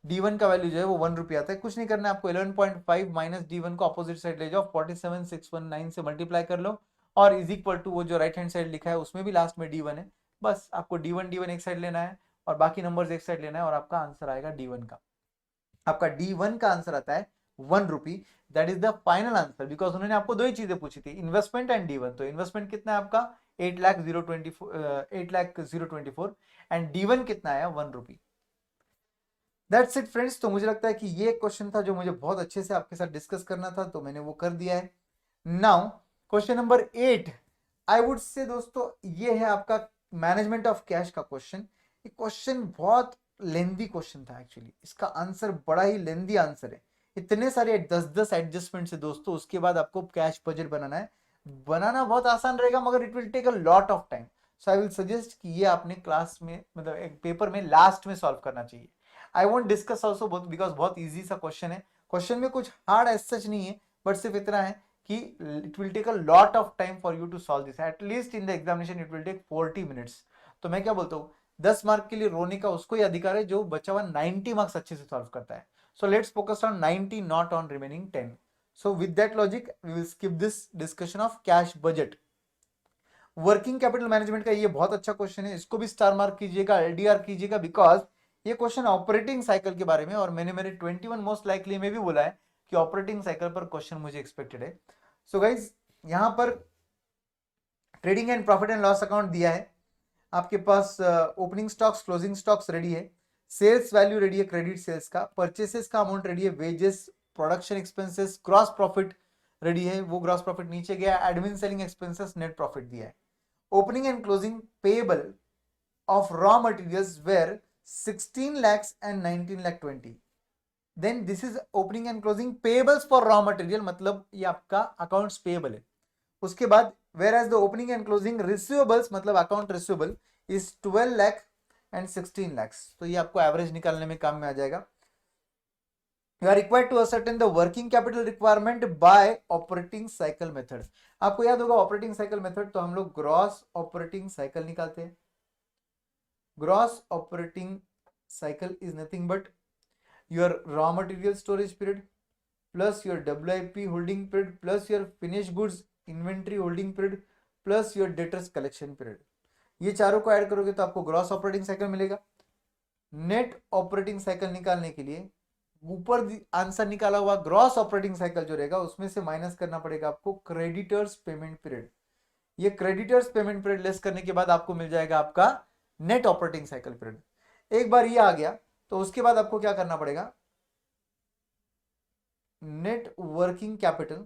D1 का वैल्यू जो है वो 1 रुपया आता है। कुछ नहीं करना है आपको, 11.5 माइनस D1 को अपोजिट साइड ले जाओ, 47,619 से मल्टीप्लाई कर लो, और इज इक्वल टू वो जो राइट हैंड साइड लिखा है उसमें भी लास्ट में D1 है, बस आपको D1 एक साइड लेना है और बाकी नंबर्स एक साइड लेना है, और आपका आंसर आएगा D1 का। आपका D1 का आंसर आता है ₹1। That is the final answer, because उन्होंने आपको दो ही चीजें पूछी थी, इन्वेस्टमेंट एंड D1। तो इन्वेस्टमेंट कितना है आपका 8,024 एंड D1 कितना आया ₹1। That's it friends. तो मुझे लगता है कि ये क्वेश्चन था जो मुझे बहुत अच्छे से आपके साथ डिस्कस करना था, तो मैंने वो कर दिया है। Now question number 8 I would say दोस्तों, ये है आपका मैनेजमेंट ऑफ कैश का क्वेश्चन। ये क्वेश्चन बहुत लेंदी क्वेश्चन था एक्चुअली, इसका आंसर बड़ा ही लेंदी आंसर है, इतने सारे 10-10 एडजस्टमेंट्स है दोस्तों। उसके बाद आपको कैश बजट बनाना है, बनाना बहुत आसान रहेगा मगर it will take a lot of time. So I will suggest कि ये आपने क्लास में मतलब एक पेपर में लास्ट में सॉल्व करना चाहिए। आई वोंट डिस्कस ऑल्सो बहुत, बिकॉज बहुत ईजी सा क्वेश्चन है, क्वेश्चन में कुछ हार्ड एज सच नहीं है, बट सिर्फ इतना है कि it will take a lot of time for you to solve this, at least in the examination it will take 40 minutes. तो मैं क्या बोलता हूँ, 10 मार्क के लिए रोने का उसको ही अधिकार है जो बच्चा हुआ 90 मार्क्स अच्छे से सॉल्व करता है। So let's focus on 90, not on remaining 10। So with that logic we will skip this discussion of cash budget. Working capital management का ये बहुत अच्छा क्वेश्चन है, इसको भी स्टार मार्क कीजिएगा, LDR कीजिएगा, बिकॉज ये क्वेश्चन ऑपरेटिंग साइकिल के बारे में, और मैंने मेरे 21 मोस्ट लाइकली में भी बोला है कि ऑपरेटिंग साइकिल पर क्वेश्चन मुझे एक्सपेक्टेड है। सो गाइज यहां पर trading and profit and loss account दिया है आपके पास, opening stocks closing stocks ready है, सेल्स वैल्यू रेडी है क्रेडिट सेल्स का, परचेसेस का अमाउंट रेडी है, wages, production expenses, gross profit ready है, वो ग्रॉस प्रॉफिट नीचे गया, admin selling expenses, net profit दिया है। Opening and closing payable of raw materials were 16 lakhs and 19 lakh 20, then this is opening and closing payables for raw material, मतलब ये आपका accounts payable है। उसके बाद whereas the opening and closing receivables मतलब account receivable is 12 lakh and 16 lakhs, तो ये आपको एवरेज निकालने में काम में आ जाएगा। You are required to ascertain the working capital requirement by operating cycle method। आपको याद होगा ऑपरेटिंग साइकिल मेथड, तो हम लोग ग्रॉस ऑपरेटिंग साइकिल निकालते हैं। Gross operating cycle is nothing but your raw material storage period plus your WIP holding period plus your finished goods inventory holding period plus your debtors collection period। ये चारों को add करोगे तो आपको gross operating cycle मिलेगा। Net operating cycle निकालने के लिए ऊपर आंसर निकाला हुआ ग्रॉस ऑपरेटिंग साइकिल जो रहेगा उसमें से माइनस करना पड़ेगा आपको क्रेडिटर्स पेमेंट पीरियड। ये क्रेडिटर्स पेमेंट पीरियड लेस करने के बाद आपको मिल जाएगा आपका नेट ऑपरेटिंग साइकिल पीरियड। एक बार ये आ गया तो उसके बाद आपको क्या करना पड़ेगा, net working capital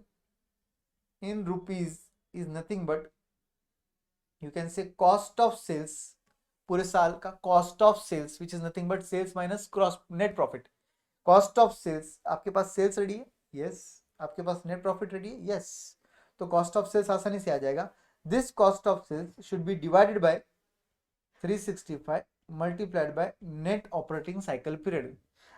in rupees is nothing but you can say cost of sales, पूरे साल का cost of sales which is nothing but sales minus cross net profit. Cost of sales, आपके पास सेल्स रेडी है, yes. आपके पास net profit ready है, yes. तो कॉस्ट ऑफ सेल्स आसानी से आ जाएगा। This cost of sales should be divided by 365 multiplied by net operating cycle period.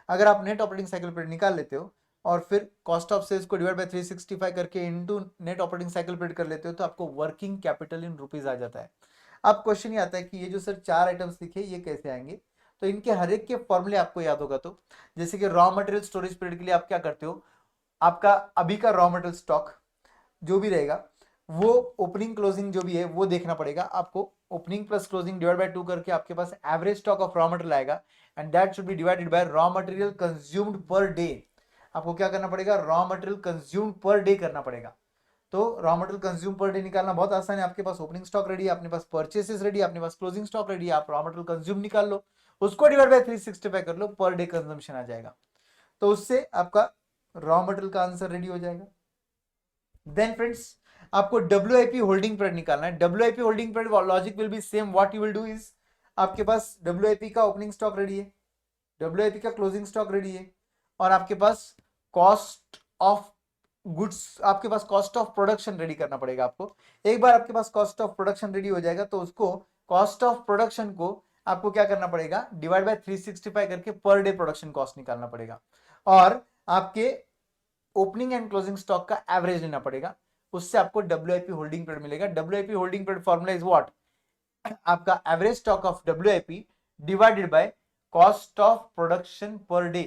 अगर आप नेट ऑपरेटिंग साइकिल पीरियड निकाल लेते हो और फिर कॉस्ट ऑफ सेल्स को डिवाइड बाय 365 करके into net operating cycle period कर लेते हो तो आपको वर्किंग कैपिटल इन रुपीज आ जाता है। अब क्वेश्चन ये आता है कि ये जो सर 4 आइटम्स लिखे ये कैसे आएंगे, तो इनके हर एक के फॉर्मूले आपको याद होगा। तो जैसे कि रॉ मटेरियल स्टोरेज पीरियड के लिए आप क्या करते हो, आपका अभी का रॉ मटेरियल स्टॉक जो भी रहेगा वो ओपनिंग क्लोजिंग जो भी है वो देखना पड़ेगा आपको। Opening plus closing divide by 2 करके आपके पास average stock of raw material आएगा and that should be divided by raw material consumed per day. आपको क्या करना पड़ेगा, raw material consumed per day करना पड़ेगा। तो raw material consume per day निकालना बहुत आसान है। आपके पास ओपनिंग स्टॉक रेडी है, अपने पास परचेसेस रेडी है, अपने पास क्लोजिंग स्टॉक रेडी है, आप रॉ मटेरियल कंज्यूम निकाल लो, उसको डिवाइड बाय 365 कर लो, पर डे कंजम्पशन आ जाएगा। तो उससे आपका रॉ मटेरियल का आंसर रेडी हो जाएगा। देन फ्रेंड्स आपको WIP होल्डिंग पीरियड निकालना है। WIP holding period logic will be same, what you will do is आपके पास WIP का ओपनिंग स्टॉक रेडी है, WIP का क्लोजिंग स्टॉक रेडी है, और आपके पास कॉस्ट ऑफ गुड्स, आपके पास कॉस्ट ऑफ प्रोडक्शन रेडी करना पड़ेगा आपको। एक बार आपके पास कॉस्ट ऑफ प्रोडक्शन रेडी हो जाएगा तो उसको कॉस्ट ऑफ प्रोडक्शन को आपको क्या करना पड़ेगा, डिवाइड बाय 365 करके पर डे प्रोडक्शन कॉस्ट निकालना पड़ेगा, और आपके ओपनिंग एंड क्लोजिंग स्टॉक का एवरेज लेना पड़ेगा। उससे आपको WIP होल्डिंग पीरियड मिलेगा। WIP holding period formula is what, आपका average stock of WIP divided by cost of production per day,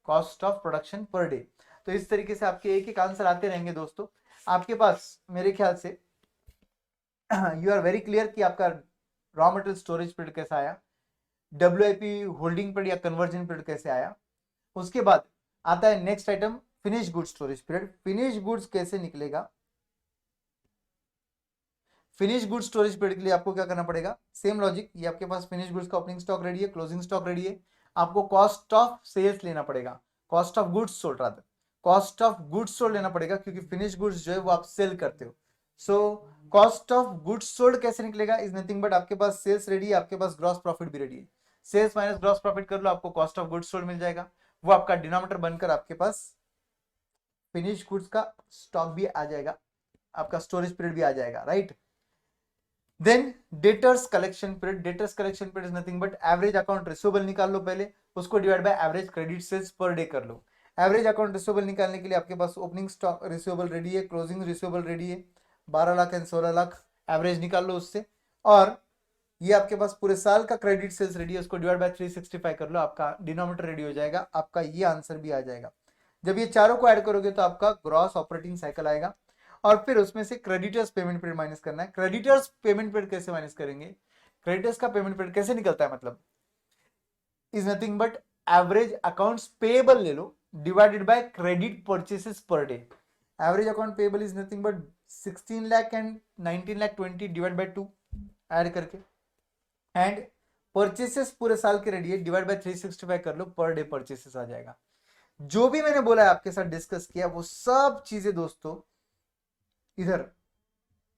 cost of production per day. तो इस तरीके से आपके एक एक आंसर आते रहेंगे दोस्तों। आपके पास मेरे ख्याल से यू आर वेरी क्लियर कि आपका रॉ मटेरियल स्टोरेज पीरियड कैसा आया, WIP होल्डिंग पीरियड या कन्वर्जन पीरियड कैसे आया। उसके बाद आता है next item finish goods storage period. Finish goods कैसे निकलेगा? फिनिश गुड्स स्टोरेज पीरियड के लिए आपको क्या करना पड़ेगा? सेम लॉजिक, ये आपके पास फिनिश गुड्स का ओपनिंग स्टॉक रेडी है, क्लोजिंग स्टॉक रेडी है, आपको कॉस्ट ऑफ सेल्स लेना पड़ेगा, cost of goods sold rather, cost of goods sold लेना पड़ेगा, क्योंकि फिनिश गुड्स जो है वो आप सेल करते हो। So cost of goods sold कैसे निकलेगा? इज नथिंग बट आपके पास सेल्स रेडी है, आपके पास ग्रॉस प्रॉफिट भी रेडी है, सेल्स माइनस ग्रॉस प्रॉफिट कर लो, आपको कॉस्ट ऑफ गुड्स सोल्ड मिल जाएगा, वो आपका डिनोमिनेटर बनकर आपके पास फिनिश गुड्स का स्टॉक भी आ जाएगा, आपका स्टोरेज पीरियड भी आ जाएगा, right. Then debtors collection period, debtors collection period is nothing but average account receivable निकाल लो पहले, उसको divide by average credit sales per day कर लो। एवरेज अकाउंट रिसीवेबल निकालने के लिए आपके पास ओपनिंग स्टॉक रिसीवेबल रेडी है, क्लोजिंग रिसीवेबल रेडी है, 12 लाख एंड 16 लाख एवरेज निकाल लो उससे, और ये आपके पास पूरे साल का क्रेडिट सेल्स रेडी है, उसको डिवाइड बाय 365 कर लो, आपका डिनोमिनेटर रेडी हो जाएगा, आपका ये आंसर भी आ जाएगा। जब ये चारों को ऐड करोगे तो आपका ग्रॉस ऑपरेटिंग साइकिल आएगा, और फिर उसमें से क्रेडिटर्स पेमेंट पीरियड माइनस करना है। क्रेडिटर्स पेमेंट पीरियड कैसे माइनस करेंगे? क्रेडिटर्स का पेमेंट पीरियड कैसे निकलता है, मतलब is nothing but average accounts payable ले लो divided by credit purchases per day. Average account payable is nothing but 16 lakh and 19 lakh 20 divide by 2 add करके, एंड परचेसेस पूरे साल के रेडी है, डिवाइड बाय 365 कर लो, पर डे परचेसेस आ जाएगा। जो भी मैंने बोला है आपके साथ डिस्कस किया वो सब चीजें दोस्तों इधर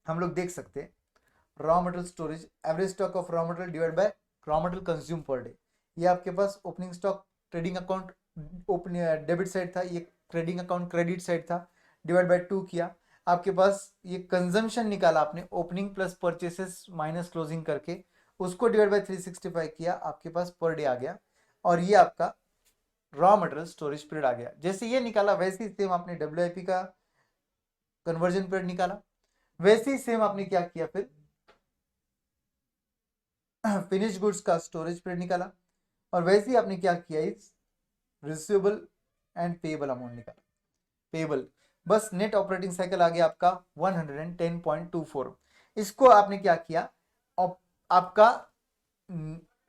हम लोग देख सकते हैं। Raw material storage, average stock of raw material divide by raw material consume per day, ये आपके पास opening stock trading account open debit side था, ये ट्रेडिंग अकाउंट क्रेडिट साइड था, डिवाइड बाय 2 किया, आपके पास ये कंजम्पशन निकाला आपने, opening plus purchases minus closing करके, उसको डिवाइड बाय 365 किया, आपके पास पर डे आ गया, और ये आपका रॉ मटेरियल स्टोरेज पीरियड आ गया। जैसे ये निकाला वैसे ही सेम आपने WIP का कन्वर्जन पीरियड निकाला, वैसे ही सेम आपने क्या किया फिर फिनिश गुड्स का स्टोरेज पीरियड निकाला, और वैसे ही आपने क्या किया इस रिसीवेबल एंड पेएबल अमाउंट निकाला, पेएबल, बस नेट ऑपरेटिंग साइकिल आ गया आपका 110.24। इसको आपने क्या किया, आपका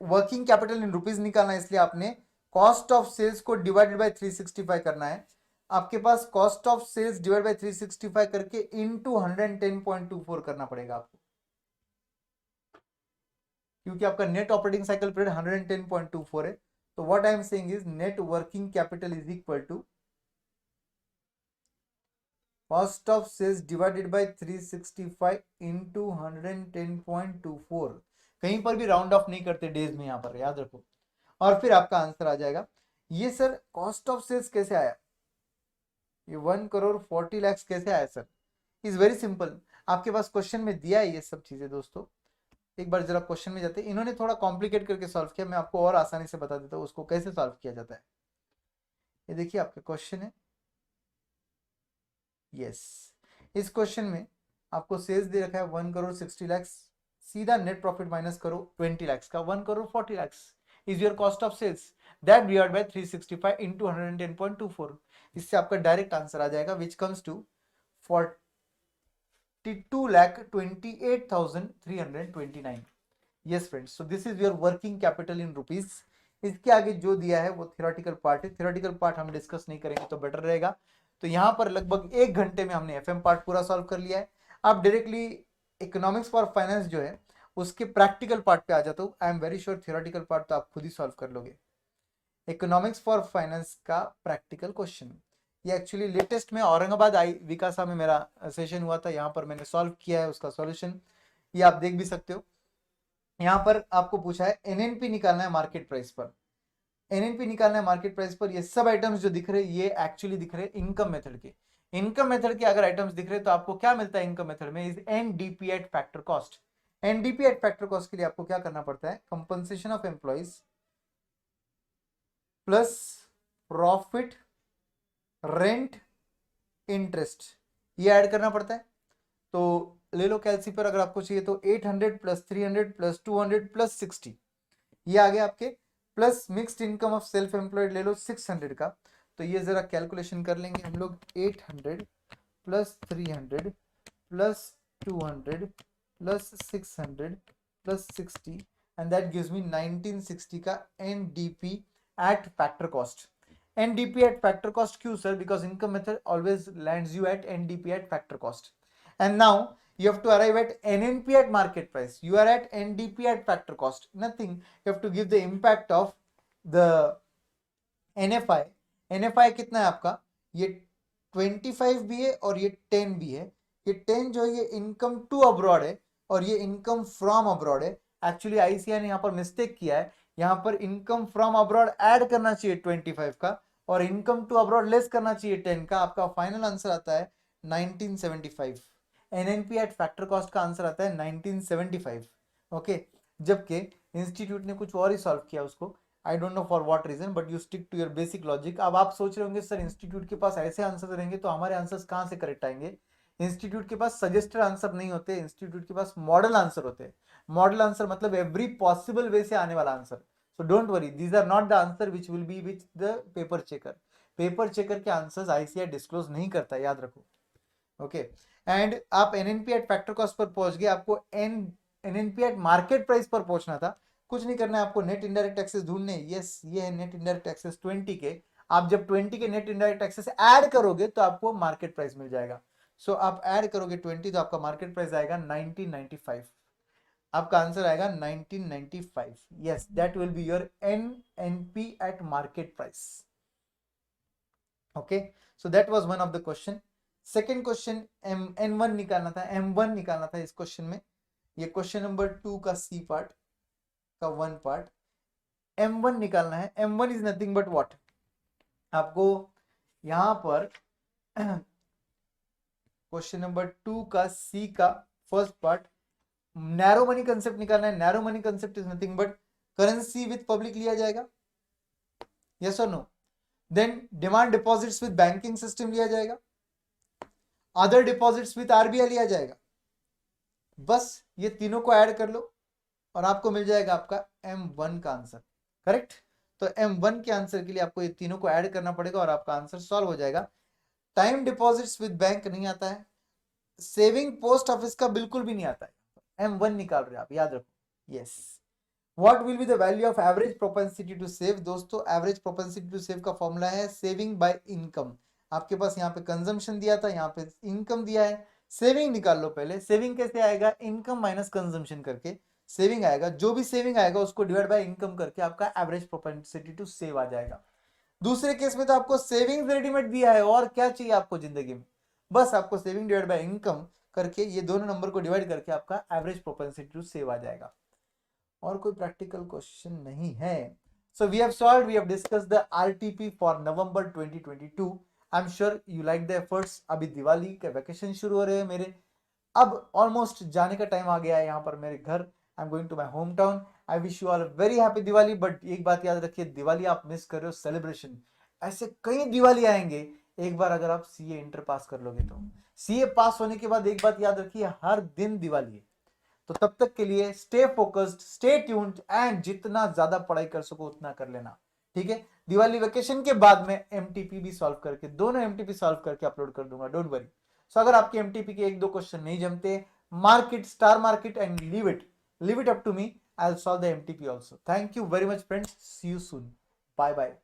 वर्किंग कैपिटल इन रुपीज निकालना है, इसलिए आपने कॉस्ट ऑफ सेल्स को डिवाइडेड बाय 365 करना है, आपके पास cost of sales divide by 365 करके इनटू 110.24 करना पड़ेगा आपको, क्योंकि आपका नेट ऑपरेटिंग साइकिल पीरियड 110.24 है। तो what I am saying is net working capital is equal to cost of sales divided by 365 into 110.24। कहीं पर भी राउंड ऑफ नहीं करते डेज में, यहां पर याद रखो, और फिर आपका आंसर आ जाएगा। ये सर कॉस्ट ऑफ सेल्स कैसे आया, ये 1,40,00,000 कैसे आया सर? इज वेरी सिंपल, आपके पास क्वेश्चन में दिया है ये सब चीजें दोस्तों, एक बार जरा क्वेश्चन में जाते हैं, इन्होंने थोड़ा कॉम्प्लिकेट करके सॉल्व किया, मैं आपको और आसानी से बता देता हूँ उसको कैसे सॉल्व किया जाता है। ये देखिए आपका क्वेश्चन है, यस, इस क्वेश्चन में आपको सेल्स दे रखा है 1,60,00,000, सीधा नेट प्रॉफिट माइनस करो 20 लाख का, 1,40,00,000 is your cost of sales, that divide by 365 into 110.24, इससे आपका डायरेक्ट आंसर आ जाएगा which comes to 42,28,329। Yes friends, so this is your working capital in rupees. इसके आगे जो दिया है वो थियोरेटिकल पार्ट है, थियोरेटिकल पार्ट हम डिस्कस नहीं करेंगे तो बेटर रहेगा। तो यहाँ पर लगभग 1 घंटे में हमने FM पार्ट पूरा सॉल्व कर लिया है। आप डायरेक्टली इकोनॉमिक्स फॉर फाइनेंस जो है उसके प्रैक्टिकल पार्ट पे आ जाता हूँ। I am very sure theoretical part तो आप खुद ही सॉल्व कर लोगे। इकोनॉमिक्स फॉर फाइनेंस का प्रैक्टिकल क्वेश्चन, ये एक्चुअली लेटेस्ट में औरंगाबाद आई विकासा में मेरा सेशन हुआ था, यहाँ पर मैंने सॉल्व किया है उसका सॉल्यूशन, ये आप देख भी सकते हो। यहाँ पर आपको पूछा है NNP निकालना है मार्केट प्राइस पर, NNP निकालना है मार्केट प्राइस पर। ये सब आइटम्स जो दिख रहे हैं ये एक्चुअली दिख रहे हैं इनकम मेथड के। इनकम मेथड के अगर आइटम्स दिख रहे हैं तो आपको क्या मिलता है इनकम मेथड में, is NDP eight factor cost. NDP eight factor cost के लिए आपको क्या करना पड़ता है, compensation of employees plus profit rent interest, ये ऐड करना पड़ता है। तो ले लो कैलसी पर, अगर आपको चाहिए तो 800 प्लस 300 प्लस 200 प्लस 60, ये आ गया आपके, plus mixed income of self employed ले लो 600 का। तो ये जरा कैलकुलेशन कर लेंगे हम लोग, 800 plus 300 plus 200 plus 600 plus 60 and that gives me 1960 का NDP eight factor cost. NDP at factor cost. Q sir, because income method always lands you at NDP at factor cost. And now you have to arrive at NNP at market price. You are at NDP at factor cost. Nothing. You have to give the impact of the NFI. NFI कितना है आपका? ये 25 भी है और ये 10 भी है. ये 10 जो है ये इनकम टू अब्रॉड है और ये इनकम फ्रॉम अब्रॉड है. एक्चुअली आईसीआई ने यहाँ पर मिस्टेक किया है. यहाँ पर इनकम फ्रॉम अब्रॉड ऐड करना चाहिए 25 का और इनकम टू अब्रॉड लेस करना चाहिए 10 का. आपका फाइनल आंसर आता है 1975. एनएनपी एट फैक्टर कॉस्ट का आंसर आता है 1975. ओके, जबकि इंस्टीट्यूट ने कुछ और ही सॉल्व किया उसको. I don't know for what reason, but you stick to your basic logic. अब आप सोच रहे होंगे सर इंस्टीट्यूट के पास ऐसे आंसर रहेंगे तो हमारे आंसर्स कहाँ से करेक्ट आएंगे. इंस्टीट्यूट के पास सजेस्टेड आंसर नहीं होते, इंस्टीट्यूट के पास मॉडल आंसर होते हैं. मॉडल आंसर मतलब एवरी पॉसिबल वे से आने वाला answer. So don't worry, these are not the answer which will be which the paper checker. Paper checker के आंसर्स आईसीआई डिस्क्लोज नहीं करता, याद रखो. ओके, एंड आप एनएनपी एट फैक्टर कॉस्ट पर पहुंच गए. आपको एनएनपी एट मार्केट प्राइस पर पहुंचना था. कुछ नहीं करना है आपको, नेट इनडायरेक्ट टैक्सेस ढूंढने. यस, ये है नेट इनडायरेक्ट टैक्सेस 20 के. आप जब 20 के नेट इनडायरेक्ट टैक्सेस ऐड करोगे तो आपको मार्केट प्राइस मिल जाएगा. सो आप ऐड करोगे 20 तो आपका मार्केट प्राइस आएगा 1995. आपका आंसर आएगा 1995. Yes, that will be your NNP eight market price. Okay, so that was one of the question. Second question N1 निकालना था, M1 निकालना था इस क्वेश्चन में. ये क्वेश्चन नंबर 2 का सी पार्ट का 1 पार्ट. M1 निकालना है. M1 is nothing but what. आपको यहां पर क्वेश्चन नंबर 2 का सी का first part narrow money concept निकालना है. Narrow money concept is nothing but currency with public लिया जाएगा. यस और no. Then demand deposits with banking system लिया जाएगा. अदर डिपॉजिट्स विथ आरबीआई लिया जाएगा. बस ये तीनों को ऐड कर लो और आपको मिल जाएगा आपका M1 का आंसर. करेक्ट. तो M1 के आंसर के लिए आपको ये तीनों को ऐड करना पड़ेगा और आपका आंसर सॉल्व हो जाएगा. टाइम डिपॉजिट्स विद बैंक नहीं आता है. सेविंग पोस्ट ऑफिस का बिल्कुल भी नहीं आता है. M1 निकाल रहे हो आप, याद रखो. Yes. What will be the value of average propensity to save. दोस्तों एवरेज प्रोपेंसिटी टू सेव का फॉर्मूला है सेविंग बाय इनकम. आपके पास यहाँ पे कंजम्पशन दिया था, यहाँ पे इनकम दिया है. सेविंग निकाल लो पहले. सेविंग कैसे आएगा? इनकम माइनस कंजम्पशन करके सेविंग आएगा. जो भी सेविंग आएगा उसको डिवाइड बाय इनकम करके आपका एवरेज प्रोपेंसिटी टू सेव आ जाएगा. दूसरे केस में तो आपको सेविंग्स रेडीमेड दिया है, और क्या चाहिए आपको जिंदगी में. बस आपको सेविंग डिवाइड बाय इनकम करके ये दोनों नंबर को डिवाइड करके आपका एवरेज प्रोपेंसिटी टू सेव आ जाएगा. और कोई प्रैक्टिकल क्वेश्चन नहीं है. So we have solved, we have discussed the RTP for November 2022. I am sure you like the efforts. अभी दिवाली के वैकेशन शुरू हो रहे हैं मेरे. अब ऑलमोस्ट जाने का टाइम आ गया है यहाँ पर मेरे घर. I am going to my home town. I wish you all very happy Diwali. But एक बात याद रखिए, दिवाली आप मिस कर रहे हो सेलिब्रेशन. ऐसे कई दिवाली आएंगे. एक बार अगर आप सीए इंटर पास कर लोगे तो. सीए पास होने के बाद एक बात याद रखिए, हर दिन दिवाली है. तो तब तक के लिए stay focused, stay tuned and जितना ज्यादा पढ़ाई कर सको उतना कर लेना. ठीक है. दिवाली वेकेशन के बाद में एमटीपी भी सॉल्व करके, दोनों एमटीपी सॉल्व करके अपलोड कर दूंगा. Don't worry. सो अगर आपके एमटीपी के एक दो क्वेश्चन नहीं जमते, market star market and leave it up to me. I will solve the MTP also. Thank you very much friends. See you soon. Bye bye.